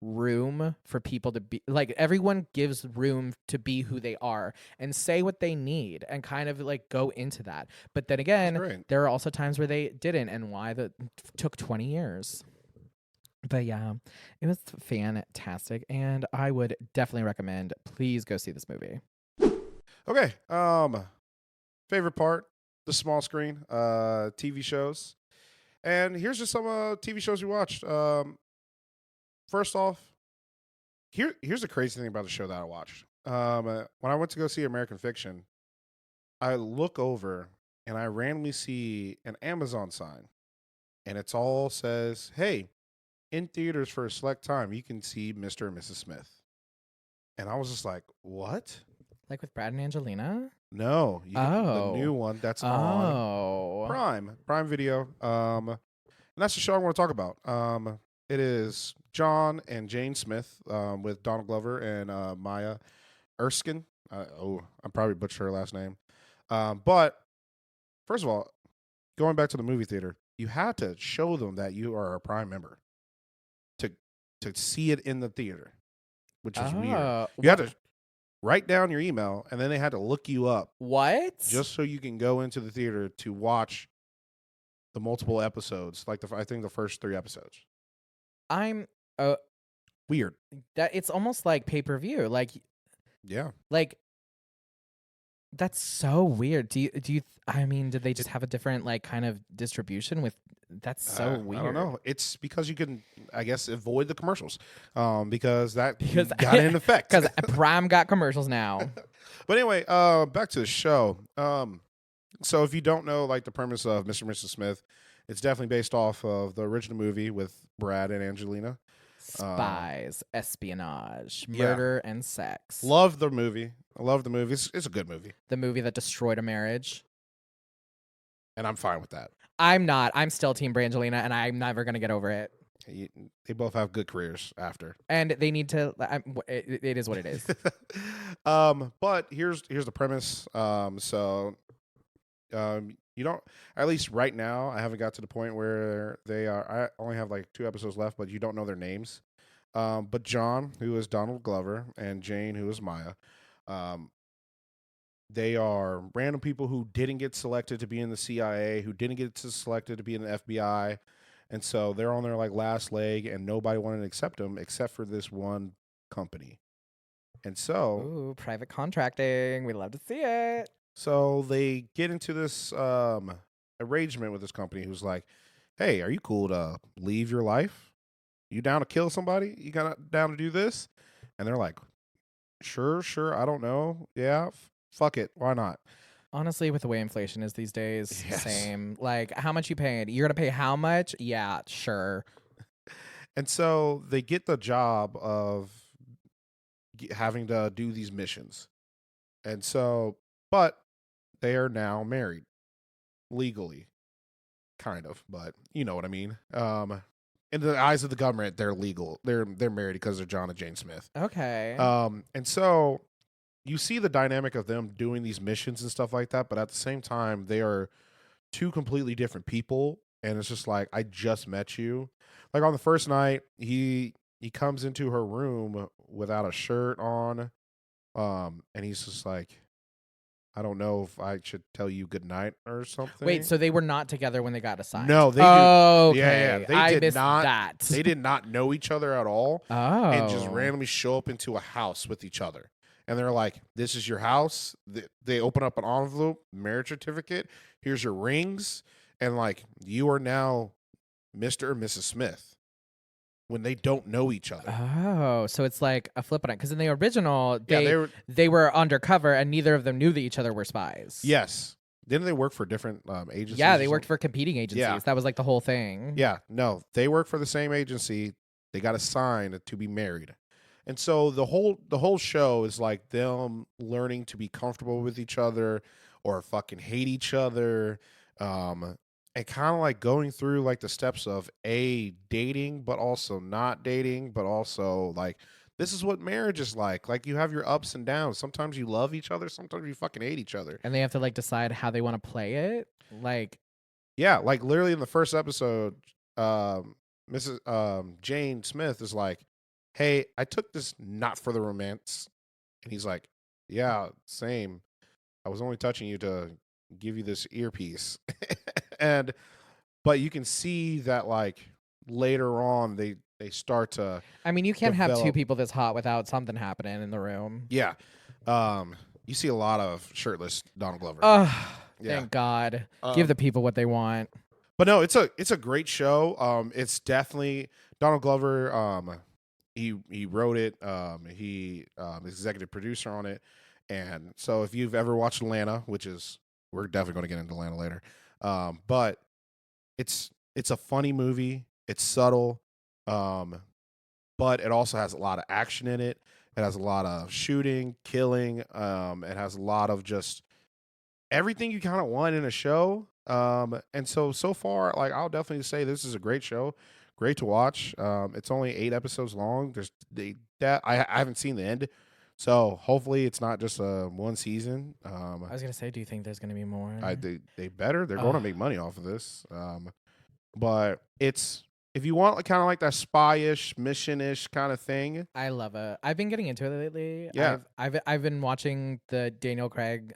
Speaker 1: room for people to be like, everyone gives room to be who they are and say what they need and kind of like go into that. But then again, there are also times where they didn't, and why that took 20 years. But yeah, it was fantastic, and I would definitely recommend, please go see this movie.
Speaker 2: Okay. Favorite part, the small screen, TV shows. And here's just some TV shows we watched. First off, here's the crazy thing about the show that I watched. When I went to go see American Fiction, I look over and I randomly see an Amazon sign, and it's all says, "Hey, in theaters for a select time, you can see Mr. and Mrs. Smith." and I was just like, what?
Speaker 1: Like with Brad and Angelina?
Speaker 2: No, you get the new one that's on Prime Video. And that's the show I want to talk about. It is John and Jane Smith with Donald Glover and Maya Erskine. I'm probably butchered her last name. But first of all, going back to the movie theater, you had to show them that you are a Prime member to see it in the theater, which is weird. You had to write down your email, and then they had to look you up.
Speaker 1: What?
Speaker 2: Just so you can go into the theater to watch the multiple episodes, like I think the first 3 episodes.
Speaker 1: I'm
Speaker 2: weird.
Speaker 1: That it's almost like pay-per-view. Like,
Speaker 2: yeah.
Speaker 1: Like, that's so weird. Do you I mean, did they just have a different like kind of distribution with that's so weird.
Speaker 2: I don't know. It's because you can, I guess, avoid the commercials. Because that got in effect.
Speaker 1: Because Prime got commercials now.
Speaker 2: But anyway, back to the show. So if you don't know like the premise of Mr. and Mrs. Smith, it's definitely based off of the original movie with Brad and Angelina.
Speaker 1: Spies, espionage, murder, and sex.
Speaker 2: Love the movie. I love the movie. It's a good movie.
Speaker 1: The movie that destroyed a marriage.
Speaker 2: And I'm fine with that.
Speaker 1: I'm not. I'm still Team Brangelina, and I'm never going to get over it.
Speaker 2: They both have good careers after.
Speaker 1: And they need to... it is what it is.
Speaker 2: But here's the premise. You don't... At least right now, I haven't got to the point where they are... I only have like 2 episodes left, but you don't know their names. But John, who is Donald Glover, and Jane, who is Maya... they are random people who didn't get selected to be in the CIA, who didn't get selected to be in the FBI. And so they're on their like last leg and nobody wanted to accept them except for this one company. And so...
Speaker 1: Ooh, private contracting. We love to see it.
Speaker 2: So they get into this arrangement with this company who's like, hey, are you cool to leave your life? You down to kill somebody? You down to do this? And they're like, sure. I don't know. Yeah. Fuck it. Why not?
Speaker 1: Honestly, with the way inflation is these days,
Speaker 2: yes.
Speaker 1: Same. Like, how much you paying? You're going to pay how much? Yeah, sure.
Speaker 2: And so they get the job of having to do these missions. And so, but they are now married legally, kind of, but you know what I mean. In the eyes of the government, they're legal. They're married because they're John and Jane Smith.
Speaker 1: Okay.
Speaker 2: And so you see the dynamic of them doing these missions and stuff like that, but at the same time, they are 2 completely different people. And it's just like, I just met you. Like on the first night, he comes into her room without a shirt on. And he's just like, I don't know if I should tell you goodnight or something.
Speaker 1: Wait, so they were not together when they got assigned?
Speaker 2: No, they
Speaker 1: okay.
Speaker 2: Yeah, they
Speaker 1: I
Speaker 2: did
Speaker 1: missed
Speaker 2: not.
Speaker 1: That.
Speaker 2: They did not know each other at all.
Speaker 1: Oh.
Speaker 2: And just randomly show up into a house with each other. And they're like, this is your house. They open up an envelope, marriage certificate. Here's your rings. And like, you are now Mr. or Mrs. Smith. When they don't know each other.
Speaker 1: Oh, so it's like a flip on it. Because in the original,
Speaker 2: they
Speaker 1: were undercover and neither of them knew that each other were spies.
Speaker 2: Yes. Didn't they work for different agencies?
Speaker 1: Yeah, they worked for competing agencies.
Speaker 2: Yeah.
Speaker 1: That was like the whole thing.
Speaker 2: Yeah, no. They work for the same agency. They got assigned to be married. And so the whole show is like them learning to be comfortable with each other or fucking hate each other. And kind of like going through like the steps of dating, but also not dating, but also like, this is what marriage is like. Like you have your ups and downs. Sometimes you love each other. Sometimes you fucking hate each other.
Speaker 1: And they have to like decide how they want to play it. Like,
Speaker 2: yeah, like literally in the first episode, Mrs. Jane Smith is like, hey, I took this not for the romance. And he's like, yeah, same. I was only touching you to give you this earpiece. But you can see that like later on they start to
Speaker 1: I mean, you can't have 2
Speaker 2: develop.
Speaker 1: people this hot without something happening in the room.
Speaker 2: Yeah. You see a lot of shirtless Donald Glover.
Speaker 1: Thank God. Give the people what they want.
Speaker 2: But no, it's a great show. It's definitely Donald Glover. He wrote it. He is executive producer on it. And so if you've ever watched Atlanta, which is we're definitely going to get into Atlanta later. But it's a funny movie. It's subtle. But it also has a lot of action in it. It has a lot of shooting, killing. It has a lot of just everything you kind of want in a show. And so far, like I'll definitely say this is a great show, great to watch. It's only 8 episodes long. That I haven't seen the end, so hopefully it's not just one season.
Speaker 1: I was gonna say, do you think there's gonna be more?
Speaker 2: They're going to make money off of this. But it's if you want kind of like that spy-ish, mission-ish kind of thing.
Speaker 1: I love it. I've been getting into it lately.
Speaker 2: Yeah.
Speaker 1: I've been watching the Daniel Craig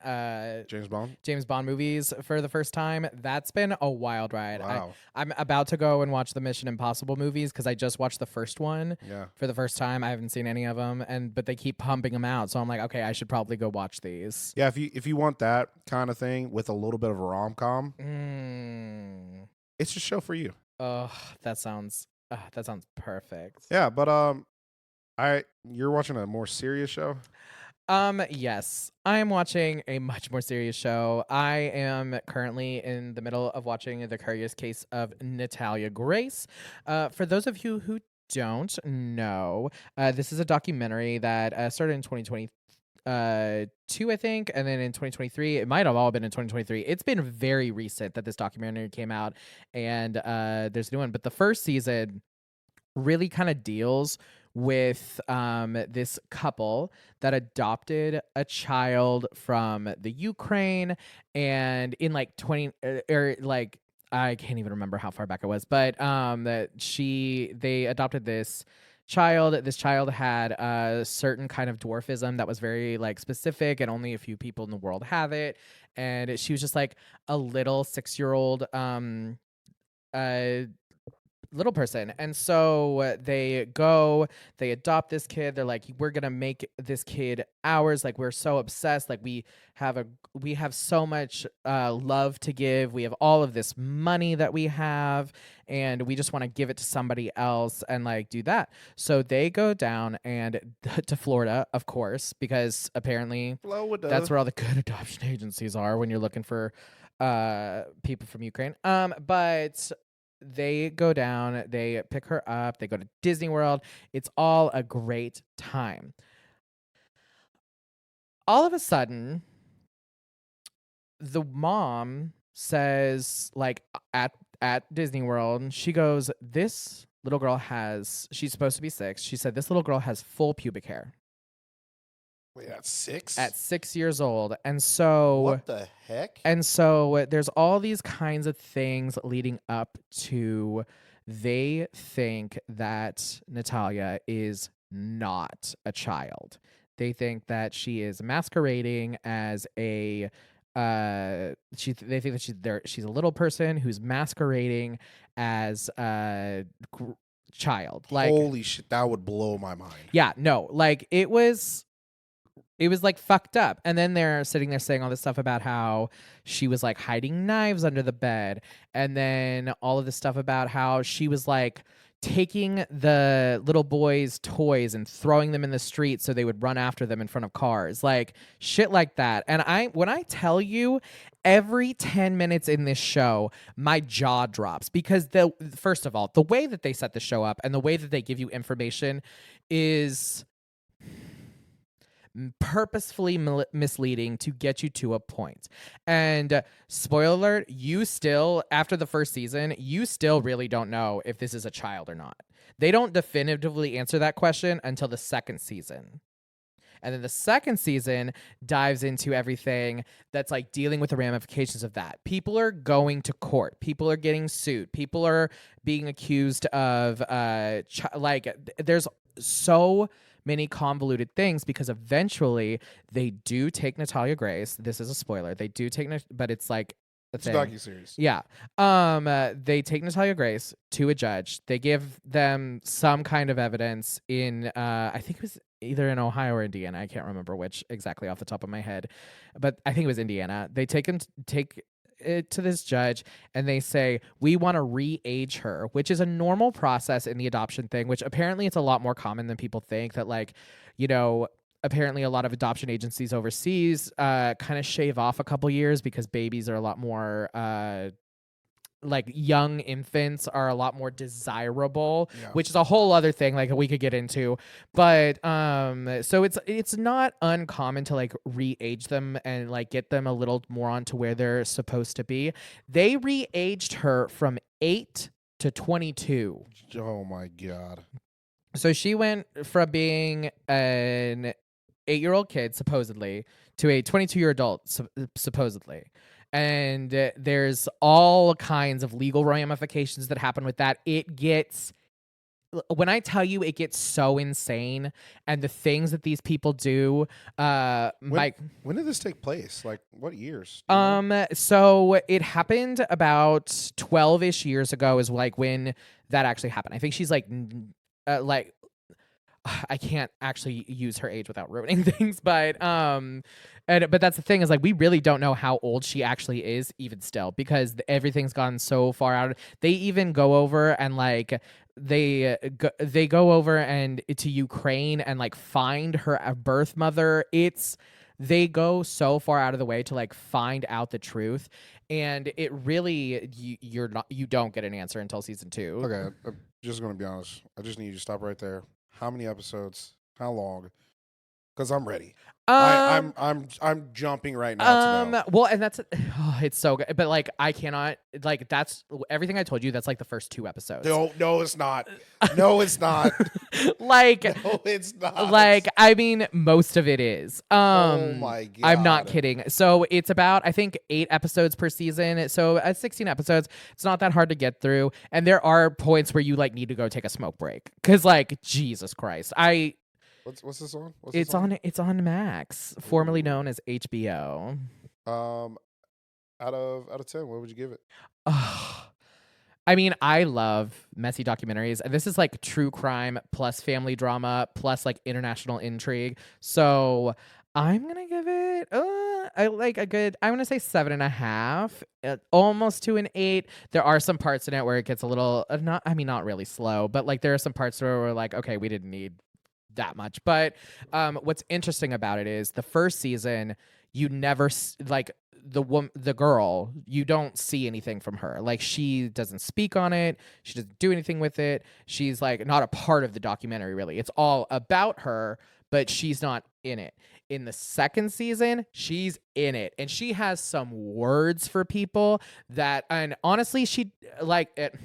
Speaker 1: James Bond movies for the first time. That's been a wild ride.
Speaker 2: Wow.
Speaker 1: I'm about to go and watch the Mission Impossible movies because I just watched the first one for the first time. I haven't seen any of them, but they keep pumping them out. So I'm like, okay, I should probably go watch these.
Speaker 2: Yeah, if you want that kind of thing with a little bit of a rom-com, it's a show for you.
Speaker 1: Oh, that sounds perfect.
Speaker 2: Yeah, but you're watching a more serious show?
Speaker 1: Yes, I am watching a much more serious show. I am currently in the middle of watching The Curious Case of Natalia Grace. For those of you who don't know, this is a documentary that started in 2020. 2, I think, and then in 2023, it might have all been in 2023. It's been very recent that this documentary came out, and there's a new one. But the first season really kind of deals with this couple that adopted a child from the Ukraine, and in like 20 or like I can't even remember how far back it was, but they adopted this child. This child had a certain kind of dwarfism that was very like specific, and only a few people in the world have it. And she was just like a little 6-year-old little person. And so they adopt this kid. They're like, we're gonna make this kid ours. Like, we're so obsessed. Like, we have so much love to give. We have all of this money that we have, and we just want to give it to somebody else and like do that. So they go down and to Florida, of course, because apparently that's where all the good adoption agencies are when you're looking for people from Ukraine. But they go down, they pick her up, they go to Disney World. It's all a great time. All of a sudden, the mom says, like, at Disney World, she goes, this little girl she's supposed to be 6. She said, this little girl has full pubic hair.
Speaker 2: Wait, at 6?
Speaker 1: At 6 years old. And so
Speaker 2: what the heck?
Speaker 1: And so there's all these kinds of things leading up to they think that Natalia is not a child. They think that she is masquerading as a they think that she's a little person who's masquerading as a child. Like,
Speaker 2: holy shit, that would blow my mind.
Speaker 1: Yeah, no, like it was like fucked up. And then they're sitting there saying all this stuff about how she was like hiding knives under the bed. And then all of this stuff about how she was like taking the little boys' toys and throwing them in the street so they would run after them in front of cars. Like shit like that. And when I tell you, every 10 minutes in this show, my jaw drops because first of all, the way that they set the show up and the way that they give you information is purposefully misleading to get you to a point. And spoiler alert, you still, after the first season, you still really don't know if this is a child or not. They don't definitively answer that question until the second season. And then the second season dives into everything that's like dealing with the ramifications of that. People are going to court. People are getting sued. People are being accused of there's so many convoluted things because eventually they do take Natalia Grace. This is a spoiler. They do take, but it's like
Speaker 2: it's a docuseries.
Speaker 1: Yeah. They take Natalia Grace to a judge. They give them some kind of evidence in, I think it was either in Ohio or Indiana. I can't remember which exactly off the top of my head, but I think it was Indiana. They take it to this judge and they say, we want to re-age her, which is a normal process in the adoption thing, which apparently it's a lot more common than people think. That, like, you know, apparently a lot of adoption agencies overseas kind of shave off a couple years because babies are a lot more like young infants are a lot more desirable,
Speaker 2: Yeah.
Speaker 1: which is a whole other thing like we could get into. But so it's not uncommon to like re-age them and like get them a little more onto where they're supposed to be. They re-aged her from 8 to 22.
Speaker 2: Oh my God.
Speaker 1: So she went from being an 8-year-old kid supposedly to a 22-year adult supposedly. And there's all kinds of legal ramifications that happen with that. It gets, when I tell you, it gets so insane, and the things that these people do.
Speaker 2: When did this take place? Like what years? Do you know?
Speaker 1: So it happened about 12-ish years ago. Is like when that actually happened. I think she's like I can't actually use her age without ruining things, but but that's the thing is like we really don't know how old she actually is even still because everything's gone so far out. They even go over and like they go over and to Ukraine and like find her birth mother. They go so far out of the way to like find out the truth, and it really you don't get an answer until season 2.
Speaker 2: Okay, I'm just gonna be honest. I just need you to stop right there. How many episodes? How long? Because I'm ready. I'm jumping right now. To know.
Speaker 1: Well, and that's it's so good, but like I cannot like that's everything I told you. That's like the first 2 episodes.
Speaker 2: No, it's not. No, it's not.
Speaker 1: Like
Speaker 2: no, it's not.
Speaker 1: Like I mean, most of it is.
Speaker 2: Oh my God.
Speaker 1: I'm not kidding. So it's about I think 8 episodes per season. So at 16 episodes, it's not that hard to get through. And there are points where you like need to go take a smoke break because like Jesus Christ,
Speaker 2: What's this on?
Speaker 1: It's on Max, formerly known as HBO.
Speaker 2: Out of 10, what would you give it?
Speaker 1: I mean, I love messy documentaries, and this is like true crime plus family drama plus like international intrigue. So I'm gonna give it I'm gonna say 7.5, almost to an 8. There are some parts in it where it gets a little not really slow, but like there are some parts where we're like, okay, we didn't need that much. But what's interesting about it is the first season you never like the girl, you don't see anything from her. Like she doesn't speak on it, she doesn't do anything with it, she's like not a part of the documentary really. It's all about her, but she's not in it. In the second season, she's in it, and she has some words for people that, and honestly, she like it.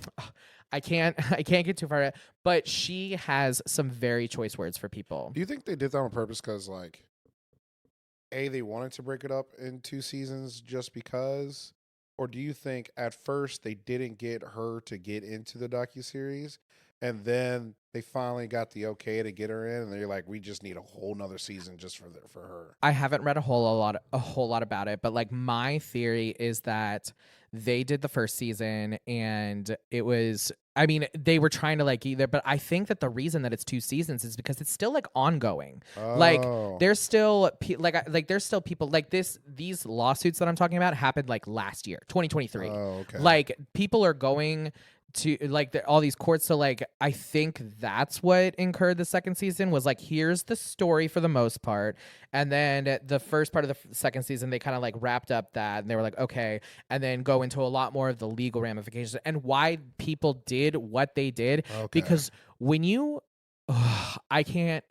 Speaker 1: I can't get too far, but she has some very choice words for people.
Speaker 2: Do you think they did that on purpose? Because like, they wanted to break it up in 2 seasons just because, or do you think at first they didn't get her to get into the docuseries, and then they finally got the okay to get her in, and they're like, we just need a whole nother season just for her?
Speaker 1: I haven't read a whole lot about it, but like my theory is that they did the first season and it was, I mean, they were trying to like either, but I think that the reason that it's 2 seasons is because it's still like ongoing. Like there's still there's still people like these lawsuits that I'm talking about happened like last year, 2023.
Speaker 2: Okay.
Speaker 1: Like people are going to like all these courts. So like I think that's what incurred the second season was like, here's the story for the most part, and then the first part of the second season they kind of like wrapped up that and they were like okay, and then go into a lot more of the legal ramifications and why people did what they did. Because when you
Speaker 2: don't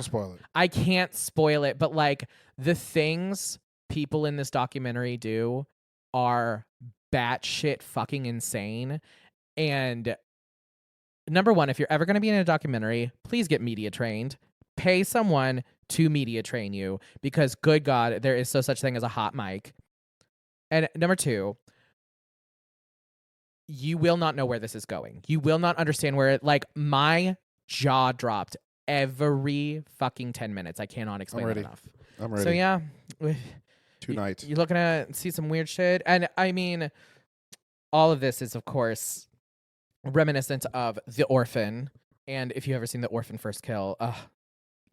Speaker 2: spoil it.
Speaker 1: I can't spoil it, but like the things people in this documentary do are batshit fucking insane. And number one, if you're ever going to be in a documentary, please get media trained. Pay someone to media train you, because good God, there is no such thing as a hot mic. And number 2, you will not know where this is going. You will not understand where like my jaw dropped every fucking 10 minutes. I cannot explain it enough.
Speaker 2: I'm ready.
Speaker 1: So yeah.
Speaker 2: 2 nights.
Speaker 1: You're looking to see some weird shit. And I mean, all of this is, of course, reminiscent of The Orphan. And if you've ever seen The Orphan First Kill,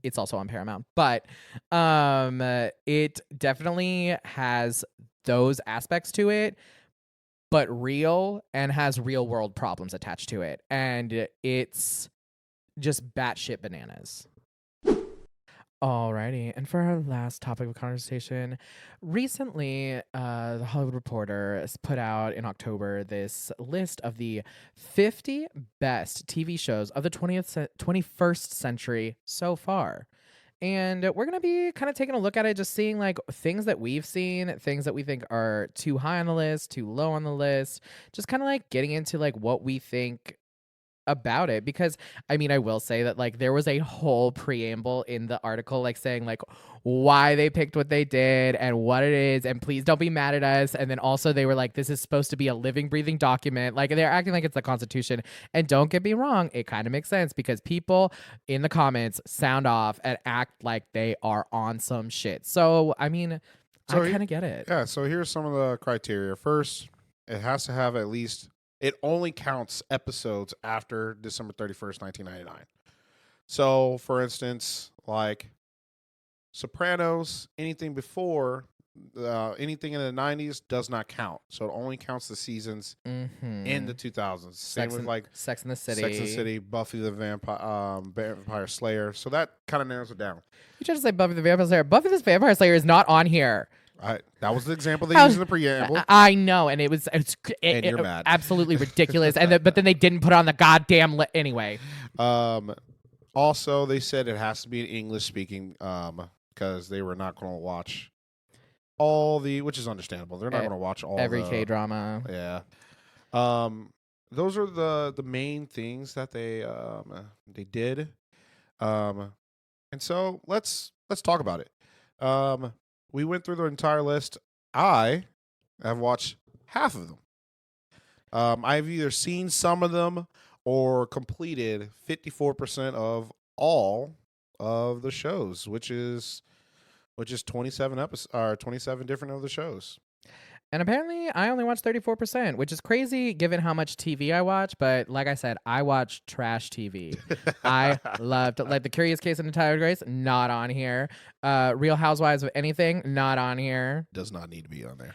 Speaker 1: it's also on Paramount. But it definitely has those aspects to it, but real, and has real world problems attached to it. And it's just batshit bananas. Alrighty, and for our last topic of conversation, recently, the Hollywood Reporter has put out in October this list of the 50 best TV shows of the 21st century so far. And we're going to be kind of taking a look at it, just seeing like things that we've seen, things that we think are too high on the list, too low on the list, just kind of like getting into like what we think about it. Because I mean, I will say that like there was a whole preamble in the article like saying like why they picked what they did and what it is, and please don't be mad at us. And then also they were like, this is supposed to be a living breathing document, like they're acting like it's the Constitution. And don't get me wrong, it kind of makes sense because people in the comments sound off and act like they are on some shit. So I mean, I kind of get it.
Speaker 2: Yeah, so here's some of the criteria. First, it has to have at least, it only counts episodes after December 31st, 1999. So, for instance, like Sopranos, anything before, anything in the 90s does not count. So it only counts the seasons in the 2000s. Same with like
Speaker 1: Sex in the City.
Speaker 2: Sex and the City, Buffy the Vampire Slayer. So that kind of narrows it down.
Speaker 1: You tried to say Buffy the Vampire Slayer. Buffy the Vampire Slayer is not on here.
Speaker 2: That was the example they used in the preamble.
Speaker 1: I know, and it
Speaker 2: and you're mad.
Speaker 1: Absolutely ridiculous. But then they didn't put it on the goddamn anyway.
Speaker 2: Also, they said it has to be an English speaking because they were not going to watch all which is understandable. They're not going to watch
Speaker 1: every K-drama.
Speaker 2: Yeah. Those are the main things that they did. And so let's talk about it. We went through the entire list. I have watched half of them. I've either seen some of them or completed 54% of all of the shows, which is 27 episodes or 27 different of the shows.
Speaker 1: And apparently I only watched 34%, which is crazy given how much TV I watch. But like I said, I watch trash TV. I loved like The Curious Case of Natalia Grace, not on here. Real Housewives of anything, not on here.
Speaker 2: Does not need to be on there.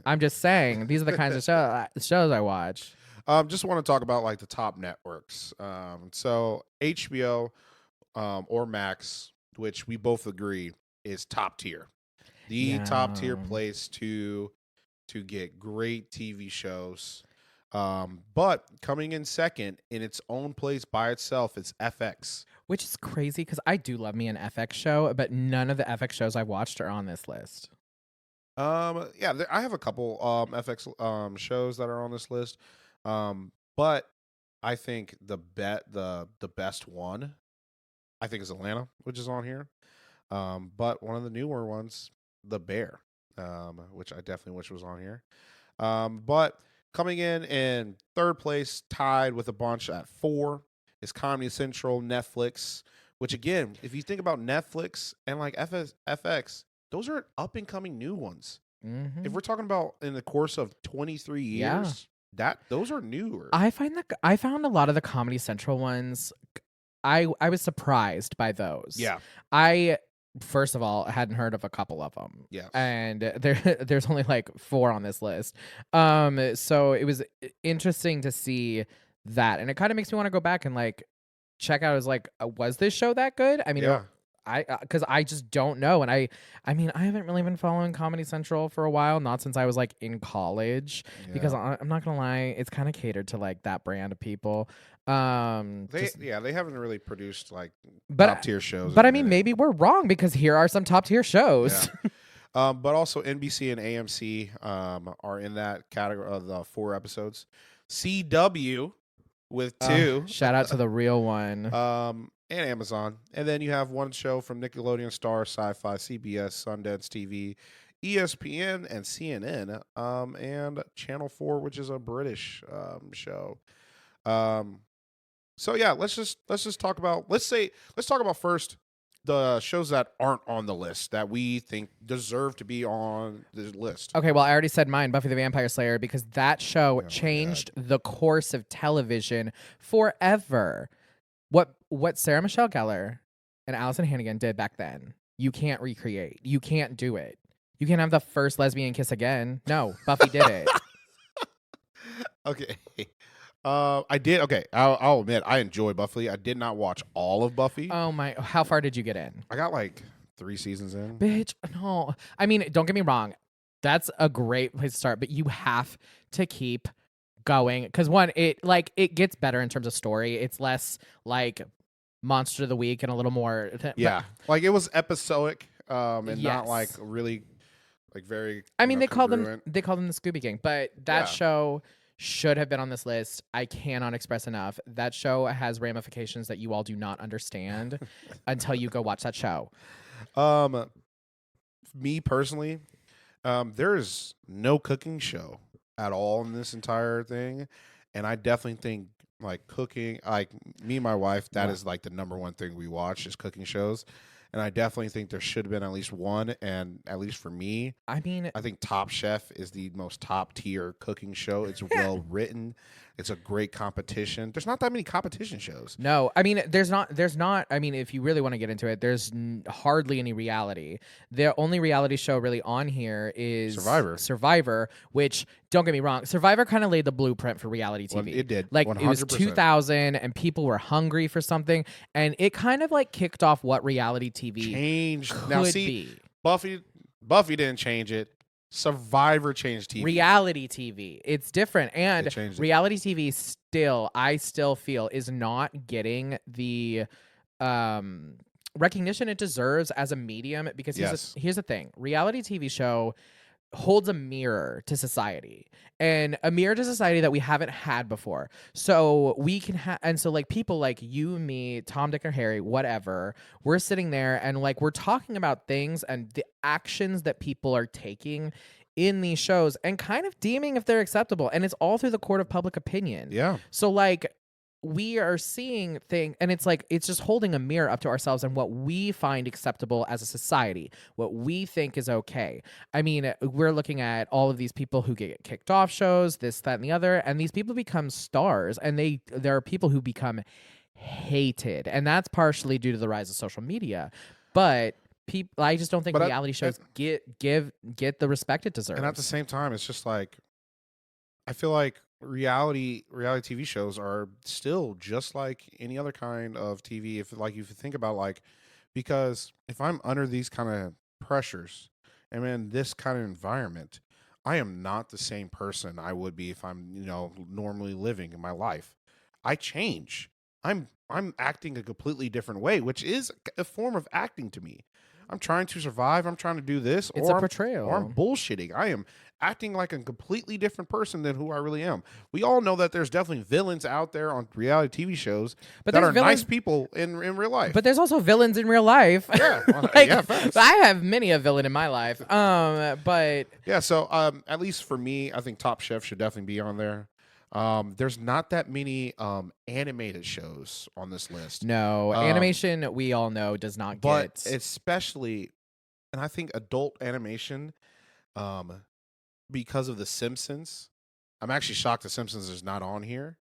Speaker 1: I'm just saying, these are the kinds of shows I watch.
Speaker 2: Just want to talk about like the top networks. So HBO or Max, which we both agree is top tier. The top tier place to get great TV shows. But coming in second in its own place by itself is FX.
Speaker 1: Which is crazy because I do love me an FX show, but none of the FX shows I've watched are on this list.
Speaker 2: Yeah, I have a couple FX shows that are on this list. But I think the best one I think is Atlanta, which is on here. But one of the newer ones, The Bear, which I definitely wish was on here. But coming in third place, tied with a bunch at 4, is Comedy Central, Netflix, which again, if you think about Netflix and like FX, those are up and coming new ones. Mm-hmm. If we're talking about in the course of 23 years, those are newer.
Speaker 1: I found a lot of the Comedy Central ones. I was surprised by those.
Speaker 2: Yeah.
Speaker 1: First of all, I hadn't heard of a couple of them.
Speaker 2: Yes.
Speaker 1: And there's only like 4 on this list. So it was interesting to see that. And it kind of makes me want to go back and like check out, was this show that good? I mean,
Speaker 2: yeah.
Speaker 1: Because I just don't know. And I mean, I haven't really been following Comedy Central for a while, not since I was like in college, because I'm not going to lie, it's kind of catered to like that brand of people.
Speaker 2: They haven't really produced like top tier shows.
Speaker 1: But I mean, maybe we're wrong because here are some top tier shows.
Speaker 2: Yeah. But also NBC and AMC are in that category of the 4 episodes. CW with 2.
Speaker 1: Shout out to the real one.
Speaker 2: And Amazon. And then you have one show from Nickelodeon, Star, Sci-Fi, CBS, Sundance TV, ESPN, and CNN, and Channel 4, which is a British show. So yeah, let's just talk about let's talk about first the shows that aren't on the list that we think deserve to be on the list.
Speaker 1: Okay, well, I already said mine, Buffy the Vampire Slayer, because that show changed the course of television forever. What Sarah Michelle Gellar and Allison Hannigan did back then, you can't recreate. You can't do it. You can't have the first lesbian kiss again. No, Buffy did it.
Speaker 2: Okay. I did. Okay, I'll admit I enjoy Buffy. I did not watch all of Buffy.
Speaker 1: Oh my! How far did you get in?
Speaker 2: I got like 3 seasons in.
Speaker 1: Bitch, no. I mean, don't get me wrong. That's a great place to start, but you have to keep going because one, it gets better in terms of story. It's less like Monster of the Week and a little more.
Speaker 2: Yeah, like it was episodic, and not like
Speaker 1: Yes.
Speaker 2: really, like very.
Speaker 1: I mean,
Speaker 2: congruent.
Speaker 1: they called them the Scooby Gang, but that
Speaker 2: Yeah.
Speaker 1: show should have been on this list. I cannot express enough. That show has ramifications that you all do not understand until you go watch that show.
Speaker 2: Me personally, there is no cooking show at all in this entire thing, and I definitely think like cooking, like me and my wife, that
Speaker 1: Wow.
Speaker 2: is like the number one thing we watch is cooking shows, and I definitely think there should have been at least one, and at least for me,
Speaker 1: I mean,
Speaker 2: I think Top Chef is the most top tier cooking show. It's well written. It's a great competition. There's not that many competition shows.
Speaker 1: no, I mean, there's not, I mean, if you really want to get into it, there's hardly any reality. The only reality show really on here is Survivor, which, don't get me wrong, Survivor kind of laid the blueprint for reality TV.
Speaker 2: Well, it did.
Speaker 1: Like,
Speaker 2: 100%.
Speaker 1: it was 2000 and people were hungry for something, and it kind of like kicked off what reality TV
Speaker 2: Changed.
Speaker 1: could
Speaker 2: Now, see,
Speaker 1: be.
Speaker 2: Buffy didn't change it. Survivor changed TV.
Speaker 1: Reality TV, it's different, and
Speaker 2: It changed it.
Speaker 1: reality TV still, I still feel, is not getting the recognition it deserves as a medium because here's the thing: reality TV show holds a mirror to society, and a mirror to society that we haven't had before. So we can and so like people like you, me, Tom, Dick, or Harry, whatever, we're sitting there and like we're talking about things and the actions that people are taking in these shows and kind of deeming if they're acceptable, and it's all through the court of public opinion.
Speaker 2: Yeah.
Speaker 1: So like we are seeing things, and it's like it's just holding a mirror up to ourselves and what we find acceptable as a society, what we think is okay. I mean, we're looking at all of these people who get kicked off shows, this, that, and the other, and these people become stars, and there are people who become hated, and that's partially due to the rise of social media. But I just don't think reality shows get the respect it deserves.
Speaker 2: And at the same time, it's just like I feel like reality TV shows are still just like any other kind of TV. If you think about like, because if I'm under these kind of pressures and in this kind of environment, I am not the same person I would be if I'm normally living in my life. I change. I'm acting a completely different way, which is a form of acting to me. I'm trying to survive. I'm trying to do this.
Speaker 1: It's a portrayal.
Speaker 2: Or I'm bullshitting. I am acting like a completely different person than who I really am. We all know that there's definitely villains out there on reality TV shows that are nice people in real life.
Speaker 1: But there's also villains in real life.
Speaker 2: Yeah.
Speaker 1: Facts. I have many a villain in my life. But
Speaker 2: yeah, so at least for me, I think Top Chef should definitely be on there. There's not that many animated shows on this list.
Speaker 1: No, animation we all know does not get.
Speaker 2: But especially, and I think adult animation, because of The Simpsons, I'm actually shocked The Simpsons is not on here.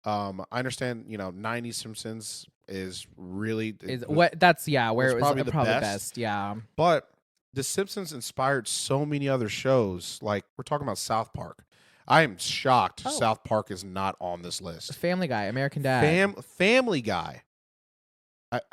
Speaker 2: I understand, 90s Simpsons is really
Speaker 1: where it was probably the best. Yeah,
Speaker 2: but The Simpsons inspired so many other shows. Like we're talking about South Park. I am shocked South Park is not on this list.
Speaker 1: Family Guy, American Dad,
Speaker 2: Family Guy.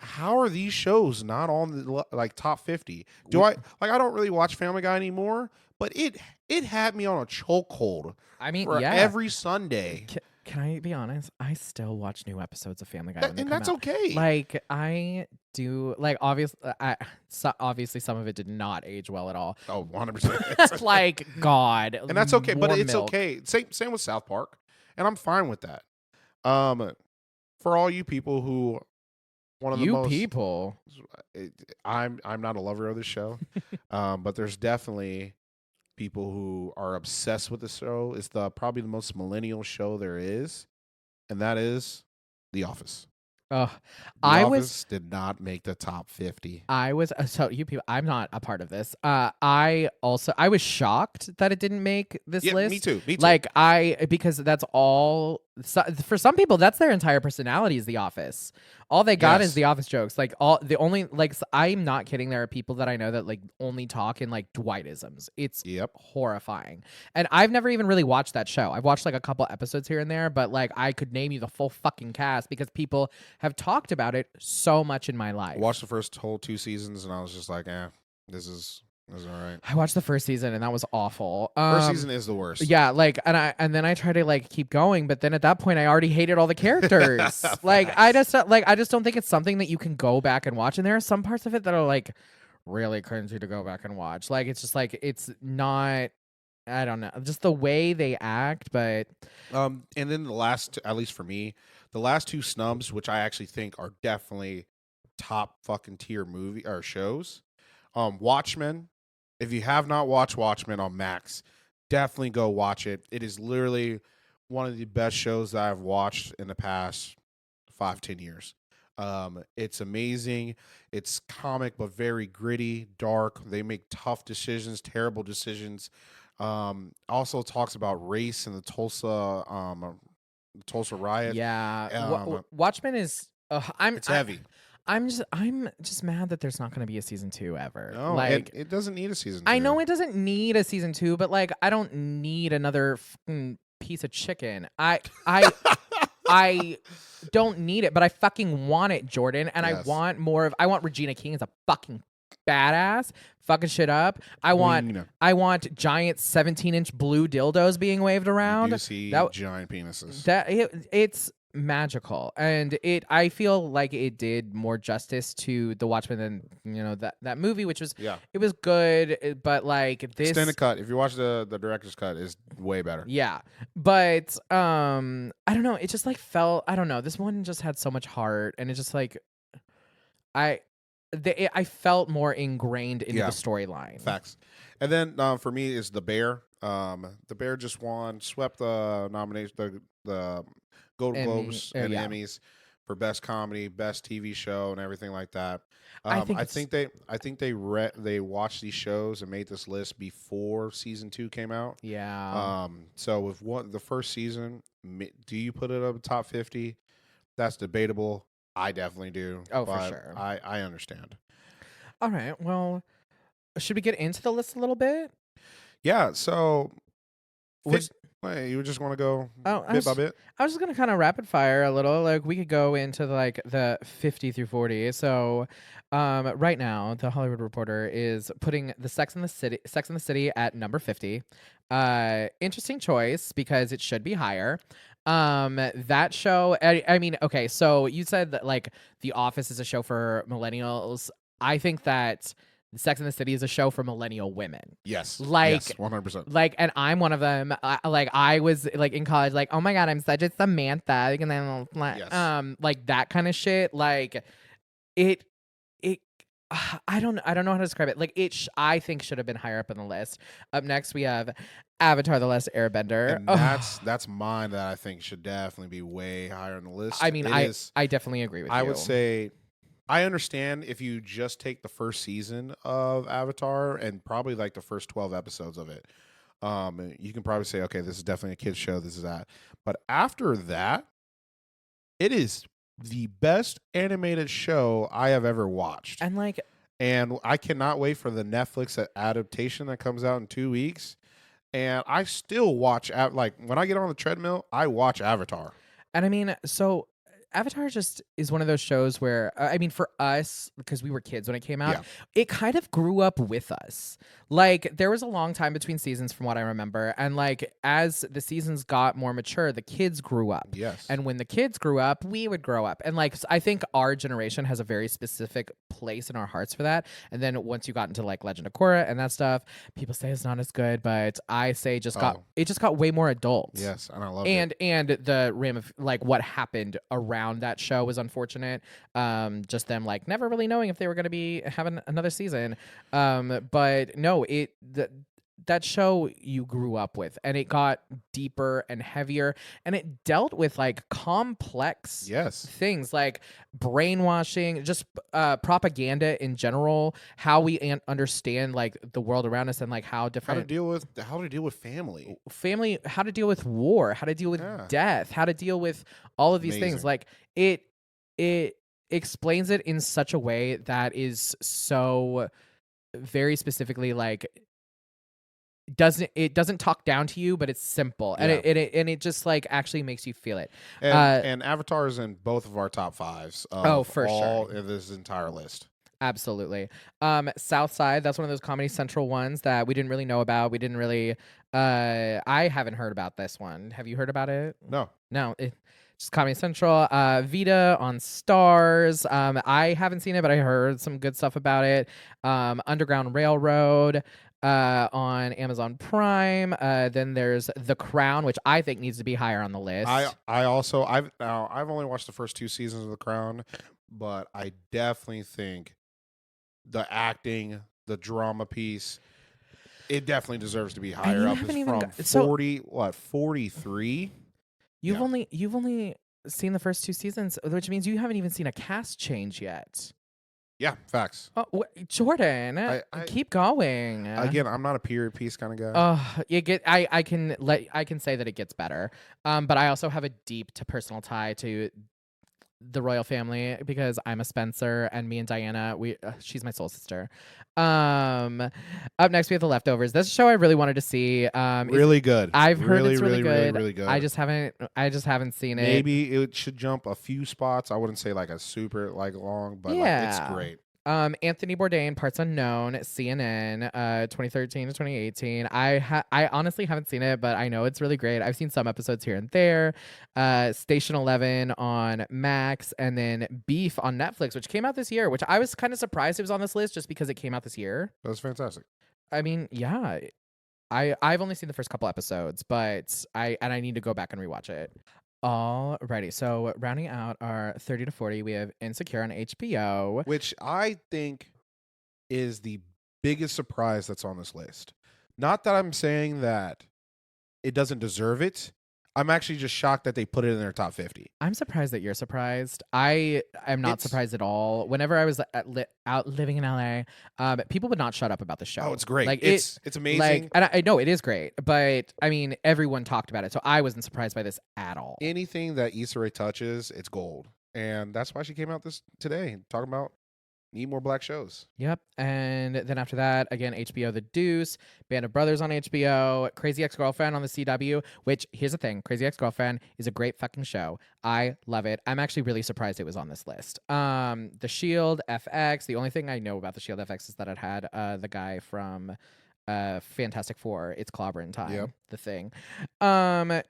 Speaker 2: How are these shows not on the top 50? I don't really watch Family Guy anymore, but it had me on a chokehold.
Speaker 1: I mean,
Speaker 2: every Sunday.
Speaker 1: Can I be honest? I still watch new episodes of Family Guy,
Speaker 2: and that's okay.
Speaker 1: Like I do. Like obviously, some of it did not age well at all.
Speaker 2: Oh, 100%.
Speaker 1: Like God,
Speaker 2: and that's okay. But it's
Speaker 1: milk.
Speaker 2: Okay. Same with South Park, and I'm fine with that. For all you people who. I'm not a lover of the show, but there's definitely people who are obsessed with the show. It's probably the most millennial show there is, and that is The Office. Office did not make the top 50.
Speaker 1: So you people, I'm not a part of this. I was shocked that it didn't make this list.
Speaker 2: Me too.
Speaker 1: Like because that's all for some people, that's their entire personality is The Office. All they got is The Office jokes. Like I'm not kidding. There are people that I know that like only talk in like Dwightisms. It's horrifying. And I've never even really watched that show. I've watched like a couple episodes here and there, but like I could name you the full fucking cast because people have talked about it so much in my life.
Speaker 2: I watched the first whole 2 seasons and I was just like, this is all right.
Speaker 1: I watched the first season and that was awful.
Speaker 2: First season is the worst.
Speaker 1: Yeah, like and then I try to like keep going, but then at that point I already hated all the characters. Like I just don't think it's something that you can go back and watch. And there are some parts of it that are like really cringy to go back and watch. Like it's just like it's not. I don't know, just the way they act, but
Speaker 2: and then the last, at least for me, the last 2 snubs, which I actually think are definitely top fucking tier movie or shows. Watchmen. If you have not watched Watchmen on Max, definitely go watch it. It is literally one of the best shows that I've watched in the past 5-10 years. It's amazing. It's comic, but very gritty, dark. They make tough decisions, terrible decisions. Also talks about race and the Tulsa riot.
Speaker 1: Yeah. Watchmen is,
Speaker 2: it's heavy.
Speaker 1: I'm just mad that there's not going to be a season 2 ever.
Speaker 2: No, like it doesn't need a season 2.
Speaker 1: I know it doesn't need a season 2, but like I don't need another piece of chicken. I don't need it, but I fucking want it, Jordan, and I want more of. I want Regina King as a fucking badass, fucking shit up. I want giant 17-inch blue dildos being waved around.
Speaker 2: You see giant penises.
Speaker 1: It's magical, and I feel like it did more justice to the Watchmen than that movie, which was it was good, but like this
Speaker 2: extended cut, if you watch the director's cut, is way better.
Speaker 1: Yeah, but I don't know, it just like felt, I don't know, this one just had so much heart, and it just like I felt more ingrained into the storyline.
Speaker 2: Facts. And then for me is The Bear. The Bear just swept the nomination, the Golden Globes and Emmys for best comedy, best TV show, and everything like that. I think they watched these shows and made this list before season 2 came out.
Speaker 1: Yeah.
Speaker 2: So with the first season, do you put it up top 50? That's debatable. I definitely do.
Speaker 1: Oh, for sure.
Speaker 2: I understand.
Speaker 1: All right. Well, should we get into the list a little bit?
Speaker 2: Yeah. So, you just want to go bit by bit?
Speaker 1: I was just going to kind of rapid fire a little. Like we could go into like the 50 through 40. So, right now, the Hollywood Reporter is putting the Sex and the City at number 50. Interesting choice because it should be higher. That show, I mean, okay, so you said that like The Office is a show for millennials. I think that Sex and the City is a show for millennial women.
Speaker 2: Yes.
Speaker 1: Like,
Speaker 2: yes, 100%.
Speaker 1: Like, and I'm one of them. I was like in college, like, oh my God, I'm such a Samantha. And then like that kind of shit. Like it I don't know how to describe it. Like I think should have been higher up on the list. Up next we have Avatar: The Last Airbender.
Speaker 2: And that's mine that I think should definitely be way higher on the list.
Speaker 1: I mean, I definitely agree with you.
Speaker 2: I would say I understand if you just take the first season of Avatar and probably like the first 12 episodes of it. You can probably say, okay, this is definitely a kid's show. This is that. But after that, it is the best animated show I have ever watched. And I cannot wait for the Netflix adaptation that comes out in 2 weeks. And I still watch, like when I get on the treadmill, I watch Avatar.
Speaker 1: And I mean, so Avatar just is one of those shows where, I mean, for us, because we were kids when it came out, it kind of grew up with us. Like, there was a long time between seasons from what I remember. And, like, as the seasons got more mature, the kids grew up.
Speaker 2: Yes.
Speaker 1: And when the kids grew up, we would grow up. And, like, I think our generation has a very specific place in our hearts for that. And then once you got into, like, Legend of Korra and that stuff, people say it's not as good. But I say it just got way more adult.
Speaker 2: Yes, and I love it.
Speaker 1: And the like, what happened around that show was unfortunate. Just them like never really knowing if they were going to be having another season. But no, that show you grew up with, and it got deeper and heavier, and it dealt with like complex things like brainwashing, just propaganda in general, how we understand like the world around us, and like how different
Speaker 2: how to deal with family,
Speaker 1: how to deal with war, how to deal with death, how to deal with all of these things. Like it explains it in such a way that is so very specifically like doesn't talk down to you, but it's simple, and it just like actually makes you feel it.
Speaker 2: And Avatar is in both of our top 5s.
Speaker 1: For sure,
Speaker 2: of this entire list.
Speaker 1: Absolutely. South Side, that's one of those Comedy Central ones that we didn't really know about. We didn't really. I haven't heard about this one. Have you heard about it?
Speaker 2: No.
Speaker 1: It's just Comedy Central. Vita on Stars. I haven't seen it, but I heard some good stuff about it. Underground Railroad. On Amazon Prime. Then there's The Crown, which I think needs to be higher on the list.
Speaker 2: I've only watched the first 2 seasons of The Crown, but I definitely think the acting, the drama piece, it definitely deserves to be higher up. It's from 43.
Speaker 1: You've only seen the first 2 seasons, which means you haven't even seen a cast change yet.
Speaker 2: Yeah, facts.
Speaker 1: Oh, Jordan, I keep going.
Speaker 2: Again, I'm not a period piece kind of guy.
Speaker 1: I can say that it gets better. But I also have a deep personal tie to the royal family because I'm a Spencer, and me and Diana, she's my soul sister. Up next we have The Leftovers. That's a show I really wanted to see.
Speaker 2: Really good.
Speaker 1: I've heard it's really good.
Speaker 2: Really good.
Speaker 1: I just haven't seen it.
Speaker 2: Maybe it should jump a few spots. I wouldn't say like a super like long, but like, it's great.
Speaker 1: Anthony Bourdain, Parts Unknown, CNN, 2013 to 2018. I honestly haven't seen it, but I know it's really great. I've seen some episodes here and there. Station 11 on Max, and then Beef on Netflix, which came out this year, which I was kind of surprised it was on this list just because it came out this year.
Speaker 2: That was fantastic.
Speaker 1: I mean, yeah. I've only seen the first couple episodes, but I need to go back and rewatch it. Alrighty, so rounding out our 30 to 40, we have Insecure on HBO,
Speaker 2: which I think is the biggest surprise that's on this list. Not that I'm saying that it doesn't deserve it. I'm actually just shocked that they put it in their top 50.
Speaker 1: I'm surprised that you're surprised. I am not surprised at all. Whenever I was out living in LA, people would not shut up about the show.
Speaker 2: Oh, it's great. Like it's amazing.
Speaker 1: Like, and I know it is great, but I mean, everyone talked about it, so I wasn't surprised by this at all.
Speaker 2: Anything that Issa Rae touches, it's gold, and that's why she came out today talking about need more black shows.
Speaker 1: Yep. And then after that, again, HBO The Deuce, Band of Brothers on HBO, Crazy Ex-Girlfriend on the CW, which, here's the thing, Crazy Ex-Girlfriend is a great fucking show. I love it. I'm actually really surprised it was on this list. The Shield, FX. The only thing I know about The Shield FX is that it had the guy from Fantastic Four, It's Clobbering Time, The Thing. Chernobyl,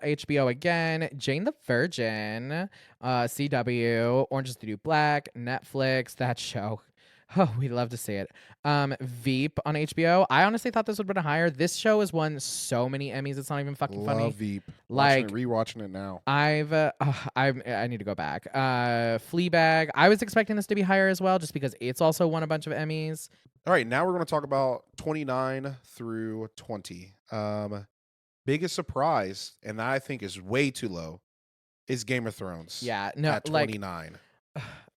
Speaker 1: HBO again, Jane the Virgin, CW, Orange is the New Black, Netflix, that show. Oh, we'd love to see it. Veep on HBO. I honestly thought this would have been higher. This show has won so many Emmys. It's not even fucking funny.
Speaker 2: Love Veep.
Speaker 1: Like
Speaker 2: rewatching it now.
Speaker 1: I need to go back. Fleabag. I was expecting this to be higher as well, just because it's also won a bunch of Emmys.
Speaker 2: All right, now we're going to talk about 29 through 20. Biggest surprise, and that I think is way too low, is Game of Thrones.
Speaker 1: Yeah, no,
Speaker 2: at 29.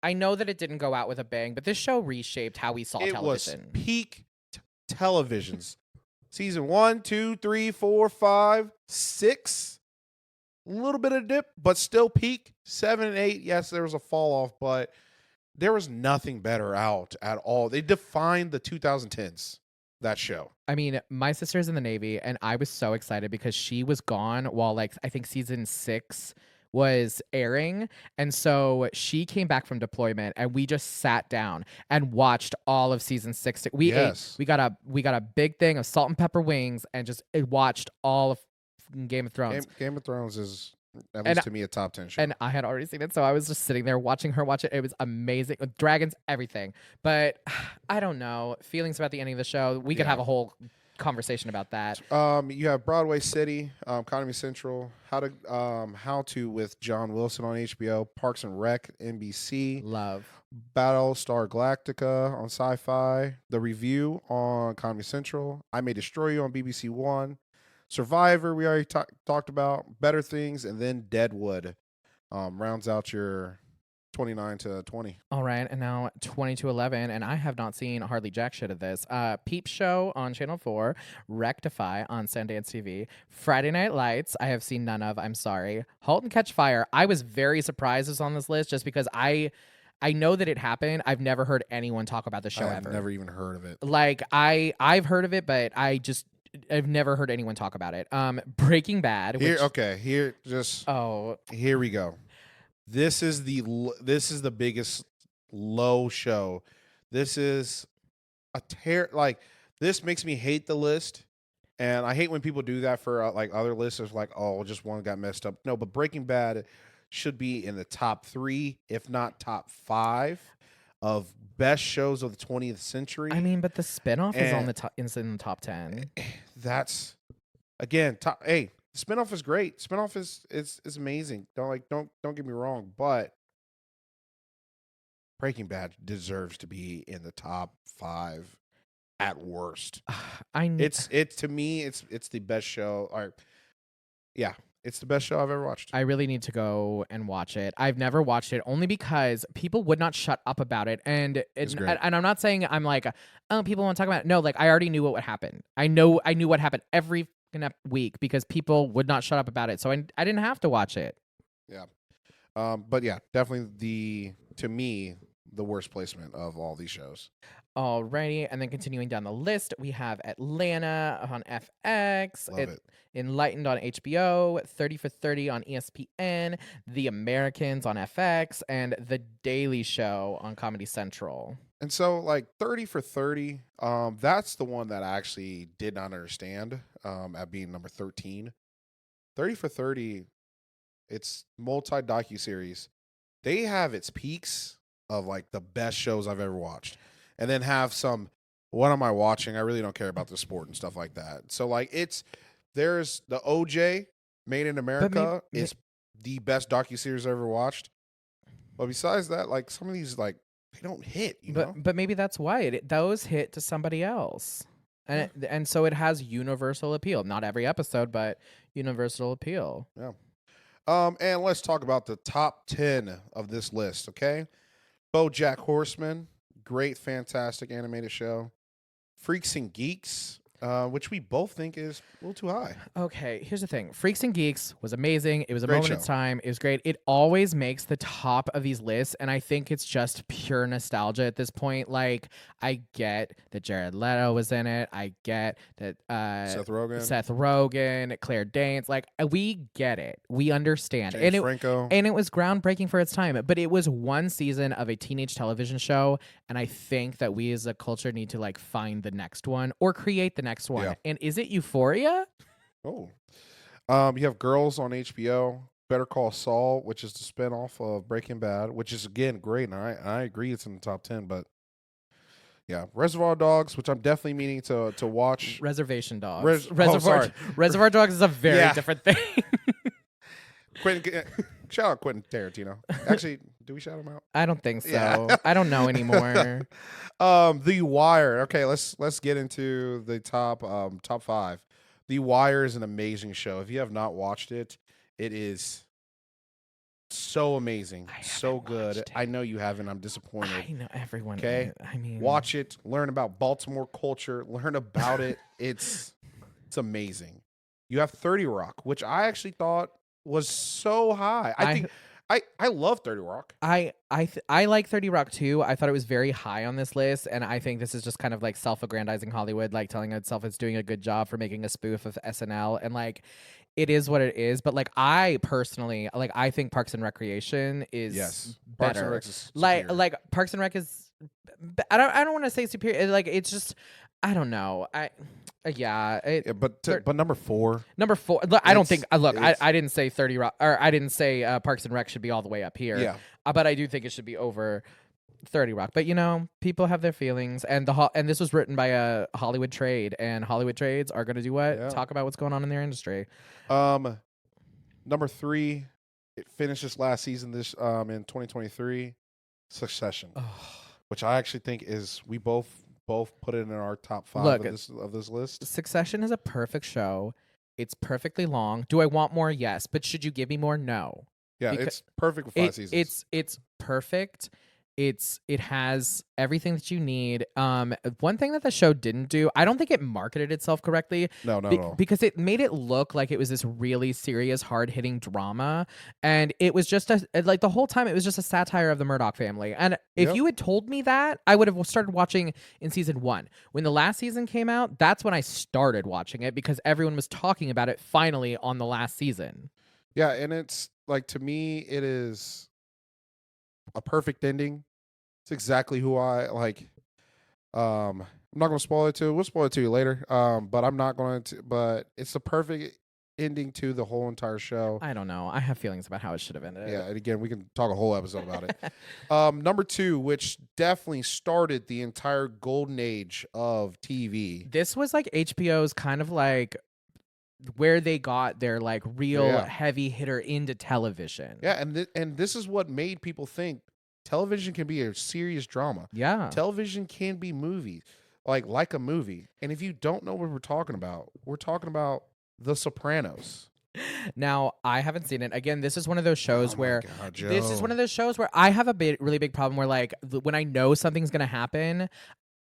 Speaker 1: I know that it didn't go out with a bang, but this show reshaped how we saw television.
Speaker 2: It was peak televisions. Season 1, 2, 3, 4, 5, 6. A little bit of dip, but still peak. 7 and 8. Yes, there was a fall off, but there was nothing better out at all. They defined the 2010s, that show.
Speaker 1: I mean, my sister's in the Navy, and I was so excited because she was gone while, like, I think season 6 was airing, and so she came back from deployment, and we just sat down and watched all of season 6. We got a big thing of salt and pepper wings, and just watched all of Game of Thrones.
Speaker 2: Game of Thrones is, at least to me, a top 10 show.
Speaker 1: And I had already seen it, so I was just sitting there watching her watch it. It was amazing. Dragons, everything. But I don't know. Feelings about the ending of the show. We could have a whole conversation about that.
Speaker 2: You have Broadway City, Comedy Central, How to with John Wilson on HBO, Parks and Rec, NBC,
Speaker 1: Love.
Speaker 2: Battlestar Galactica on Sci-Fi, The Review on Comedy Central, I May Destroy You on BBC One, Survivor we already talked about, Better Things, and then Deadwood rounds out your 29 to 20.
Speaker 1: All right, and now 20 to 11, and I have not seen hardly jack shit of this. Peep Show on Channel 4, Rectify on Sundance TV, Friday Night Lights, I have seen none of, I'm sorry. Halt and Catch Fire, I was very surprised it's on this list just because I know that it happened. I've never heard anyone talk about the show ever.
Speaker 2: I've never even heard of it.
Speaker 1: Like, I've heard of it, but I've never heard anyone talk about it. Breaking Bad.
Speaker 2: Here we go. This is the biggest low show. This is this makes me hate the list, and I hate when people do that for like other lists. Of like, oh, just one got messed up. No, but Breaking Bad should be in the top 3, if not top 5, of best shows of the 20th century.
Speaker 1: I mean, but the spinoff is in the top 10.
Speaker 2: That's again top. Hey, the spinoff is great. Spinoff is amazing. Don't get me wrong, but Breaking Bad deserves to be in the top 5 at worst. It's to me it's the best show. It's the best show I've ever watched.
Speaker 1: I really need to go and watch it. I've never watched it only because people would not shut up about it. And I'm not saying I'm like, oh, people want to talk about it. No, like I already knew what would happen. I knew what happened every week because people would not shut up about it. So I didn't have to watch it.
Speaker 2: Yeah. But yeah, definitely to me, the worst placement of all these shows.
Speaker 1: Alrighty, and then continuing down the list, we have Atlanta on FX, Enlightened on HBO, 30 for 30 on ESPN, The Americans on FX, and The Daily Show on Comedy Central.
Speaker 2: And so, like 30 for 30, that's the one that I actually did not understand at being number 13. 30 for 30, it's multi docuseries. They have its peaks of like the best shows I've ever watched. And then have some, what am I watching? I really don't care about the sport and stuff like that. So like there's the OJ Made in America is the best docuseries I ever watched. But besides that, like some of these like they don't hit, you know?
Speaker 1: But maybe that's why those hit to somebody else. And so it has universal appeal. Not every episode, but universal appeal.
Speaker 2: Yeah. And let's talk about the top 10 of this list, okay? BoJack Horseman. Great, fantastic animated show. Freaks and Geeks, which we both think is a little too high.
Speaker 1: Okay, here's the thing. Freaks and Geeks was amazing. It was a moment in time. It was great. It always makes the top of these lists, and I think it's just pure nostalgia at this point. Like, I get that Jared Leto was in it. I get that Seth Rogen, Claire Danes. Like, we get it. We understand.
Speaker 2: James Franco.
Speaker 1: And it was groundbreaking for its time. But it was one season of a teenage television show, and I think that we as a culture need to like find the next one or create the next one. Yeah. And is it Euphoria?
Speaker 2: Oh. You have Girls on HBO, Better Call Saul, which is the spinoff of Breaking Bad, which is again great, and I agree it's in the top 10, but yeah, Reservoir Dogs, which I'm definitely meaning to watch.
Speaker 1: Reservation Dogs. Reservoir Dogs is a very different thing.
Speaker 2: Shout out Quentin Tarantino. Actually, do we shout him out?
Speaker 1: I don't think so. Yeah. I don't know anymore.
Speaker 2: The Wire. Okay, let's get into the top 5. The Wire is an amazing show. If you have not watched it, it is so amazing, so good. I know you haven't. I'm disappointed.
Speaker 1: I know everyone.
Speaker 2: Okay,
Speaker 1: I mean,
Speaker 2: watch it. Learn about Baltimore culture. Learn about it. It's amazing. You have 30 Rock, which I actually thought was so high. I love 30 Rock.
Speaker 1: I like 30 Rock too. I thought it was very high on this list, and I think this is just kind of like self-aggrandizing Hollywood, like telling itself it's doing a good job for making a spoof of SNL, and like it is what it is. But like I personally, like I think Parks and Recreation is better. Parks and Rec is like Parks and Rec is. I don't want to say superior. Like it's just. I don't know.
Speaker 2: But number 4.
Speaker 1: Look, I don't think. Look, I didn't say 30 Rock, or I didn't say Parks and Rec should be all the way up here.
Speaker 2: Yeah.
Speaker 1: But I do think it should be over 30 Rock. But people have their feelings, and and this was written by a Hollywood Trade, and Hollywood Trades are going to do what?
Speaker 2: Yeah.
Speaker 1: Talk about what's going on in their industry.
Speaker 2: Number 3, it finished this last season in 2023, Succession, which I actually think is we both put it in our top 5 of this list.
Speaker 1: Succession is a perfect show. It's perfectly long. Do I want more? Yes. But should you give me more? No.
Speaker 2: Yeah, it's perfect with 5 seasons.
Speaker 1: It's perfect. It has everything that you need. One thing that the show didn't do, I don't think it marketed itself correctly.
Speaker 2: No.
Speaker 1: Because it made it look like it was this really serious, hard-hitting drama, and it was just like the whole time it was just a satire of the Murdoch family. And if you had told me that, I would have started watching in season 1. When the last season came out, that's when I started watching it because everyone was talking about it finally on the last season.
Speaker 2: Yeah, and it's like, to me, it is a perfect ending. It's exactly who I like. I'm not going to spoil it to you. We'll spoil it to you later. But I'm not going to. But it's the perfect ending to the whole entire show.
Speaker 1: I don't know. I have feelings about how it should have ended.
Speaker 2: Yeah, and again, we can talk a whole episode about it. Number 2, which definitely started the entire golden age of TV.
Speaker 1: This was like HBO's kind of like where they got their like real heavy hitter into television.
Speaker 2: Yeah, and this is what made people think television can be a serious drama.
Speaker 1: Yeah.
Speaker 2: Television can be movies, like a movie. And if you don't know what we're talking about The Sopranos.
Speaker 1: Now, I haven't seen it. Again, this is one of those shows where I have a really big problem where like when I know something's going to happen,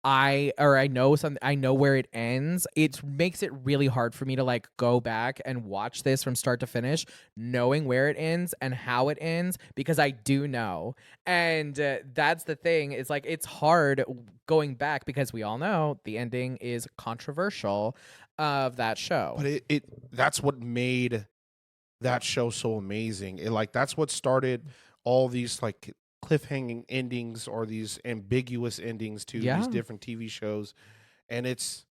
Speaker 1: I know where it ends. It makes it really hard for me to like go back and watch this from start to finish, knowing where it ends and how it ends, because I do know. And that's the thing. It's like it's hard going back because we all know the ending is controversial of that show.
Speaker 2: But that's what made that show so amazing. That's what started all these like cliffhanging endings or these ambiguous endings to these different TV shows, and it's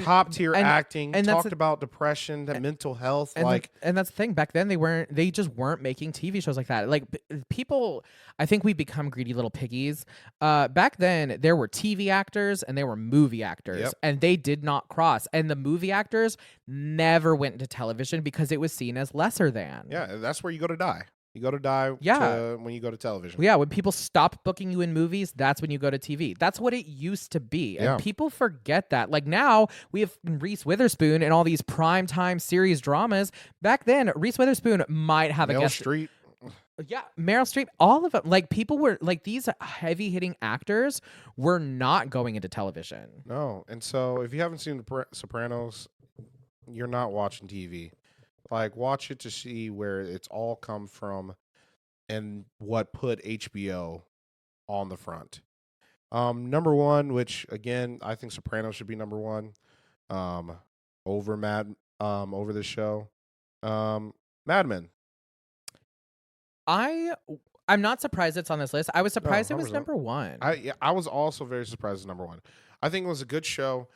Speaker 2: top tier acting, and talked about depression, mental health,
Speaker 1: and that's the thing. Back then they just weren't making TV shows like that. Like people, I think we become greedy little piggies. Back then there were TV actors and there were movie actors, and they did not cross. And the movie actors never went into television because it was seen as lesser than.
Speaker 2: Yeah, that's where you go to die. You go to die when you go to television.
Speaker 1: Yeah, when people stop booking you in movies, that's when you go to TV. That's what it used to be. And people forget that. Like now, we have Reese Witherspoon and all these primetime series dramas. Back then, Reese Witherspoon might have a guest.
Speaker 2: Meryl Streep.
Speaker 1: Yeah, Meryl Streep, all of them. Like people were like these heavy-hitting actors were not going into television.
Speaker 2: No, and so if you haven't seen The Sopranos, you're not watching TV. Like, watch it to see where it's all come from and what put HBO on the front. Number 1, which, again, I think Sopranos should be number 1 over this show. Mad Men.
Speaker 1: I'm not surprised it's on this list. I was surprised it was number 1.
Speaker 2: I was also very surprised it's number 1. I think it was a good show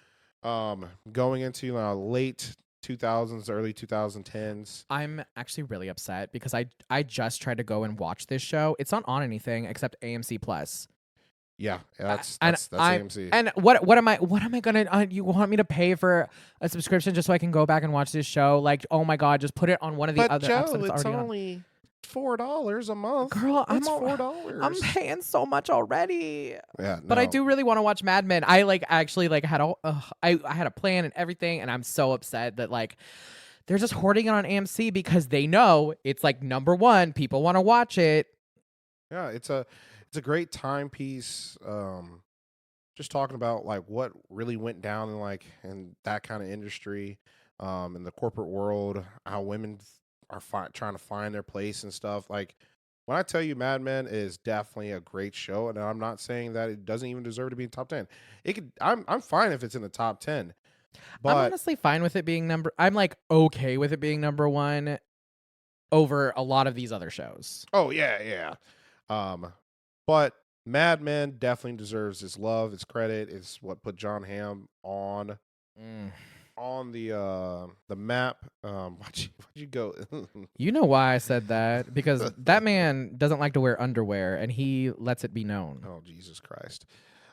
Speaker 2: going into late 2000s, early 2010s.
Speaker 1: I'm actually really upset because I just tried to go and watch this show. It's not on anything except AMC Plus.
Speaker 2: Yeah, that's AMC.
Speaker 1: And what am I gonna? You want me to pay for a subscription just so I can go back and watch this show? Like, oh my god, just put it on one of the other apps that it's only
Speaker 2: $4 a month.
Speaker 1: Girl,
Speaker 2: it's $4.
Speaker 1: I'm paying so much already.
Speaker 2: Yeah,
Speaker 1: but I do really want to watch Mad Men. I actually had I had a plan and everything, and I'm so upset that like they're just hoarding it on AMC because they know it's like number 1. People want to watch it.
Speaker 2: Yeah, it's a great timepiece. Just talking about like what really went down in that kind of industry, in the corporate world, how women are trying to find their place and stuff. Like, when I tell you Mad Men is definitely a great show, and I'm not saying that it doesn't even deserve to be in top 10. It could. I'm fine if it's in the top 10. But
Speaker 1: I'm honestly fine with it being I'm like okay with it being number 1 over a lot of these other shows.
Speaker 2: Oh yeah. But Mad Men definitely deserves its love, its credit. It's what put Jon Hamm on. on the map. Why'd you go?
Speaker 1: You know why I said that? Because that man doesn't like to wear underwear, and he lets it be known.
Speaker 2: Oh, Jesus Christ.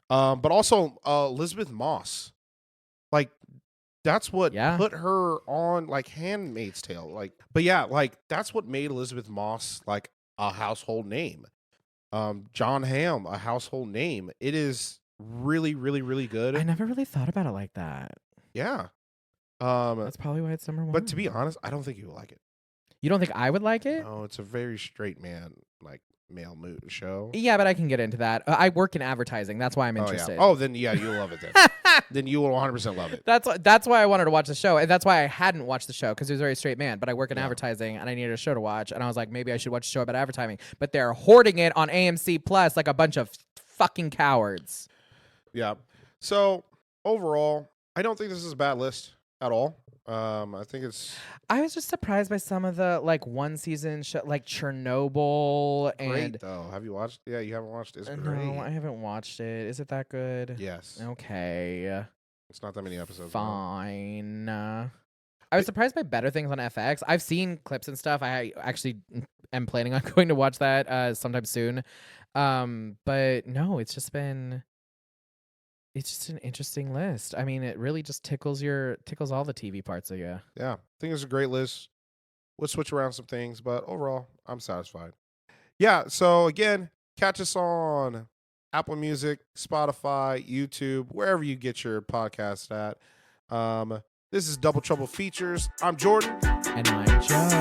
Speaker 2: But also Elizabeth Moss. Like, that's what put her on, like, Handmaid's Tale. Like, but yeah, like, that's what made Elizabeth Moss, like, a household name. John Hamm, a household name. It is really, really, really good.
Speaker 1: I never really thought about it like that.
Speaker 2: Yeah.
Speaker 1: That's probably why it's number one.
Speaker 2: But to be honest, I don't think you would like it.
Speaker 1: You don't think I would like it?
Speaker 2: No, it's a very straight man, like, male show.
Speaker 1: Yeah, but I can get into that. I work in advertising. That's why I'm interested.
Speaker 2: Oh, then yeah, you'll love it then. Then you will 100% love it.
Speaker 1: That's why I wanted to watch the show. And that's why I hadn't watched the show, because he was a very straight man. But I work in advertising, and I needed a show to watch. And I was like, maybe I should watch a show about advertising. But they're hoarding it on AMC Plus like a bunch of fucking cowards.
Speaker 2: Yeah. So overall, I don't think this is a bad list at all. I think it's.
Speaker 1: I was just surprised by some of the like one season show, like Chernobyl.
Speaker 2: Great though. Have you watched? Yeah, you haven't watched. It's great.
Speaker 1: No, I haven't watched it. Is it that good?
Speaker 2: Yes.
Speaker 1: Okay.
Speaker 2: It's not that many episodes.
Speaker 1: Fine. I was surprised by Better Things on FX. I've seen clips and stuff. I actually am planning on going to watch that sometime soon. But no, it's just an interesting list. I mean, it really just tickles all the TV parts of you.
Speaker 2: Yeah, I think it's a great list. We'll switch around some things, but overall, I'm satisfied. Yeah, so again, catch us on Apple Music, Spotify, YouTube, wherever you get your podcast at. This is Double Trouble Features. I'm Jordan.
Speaker 1: And I'm Joe.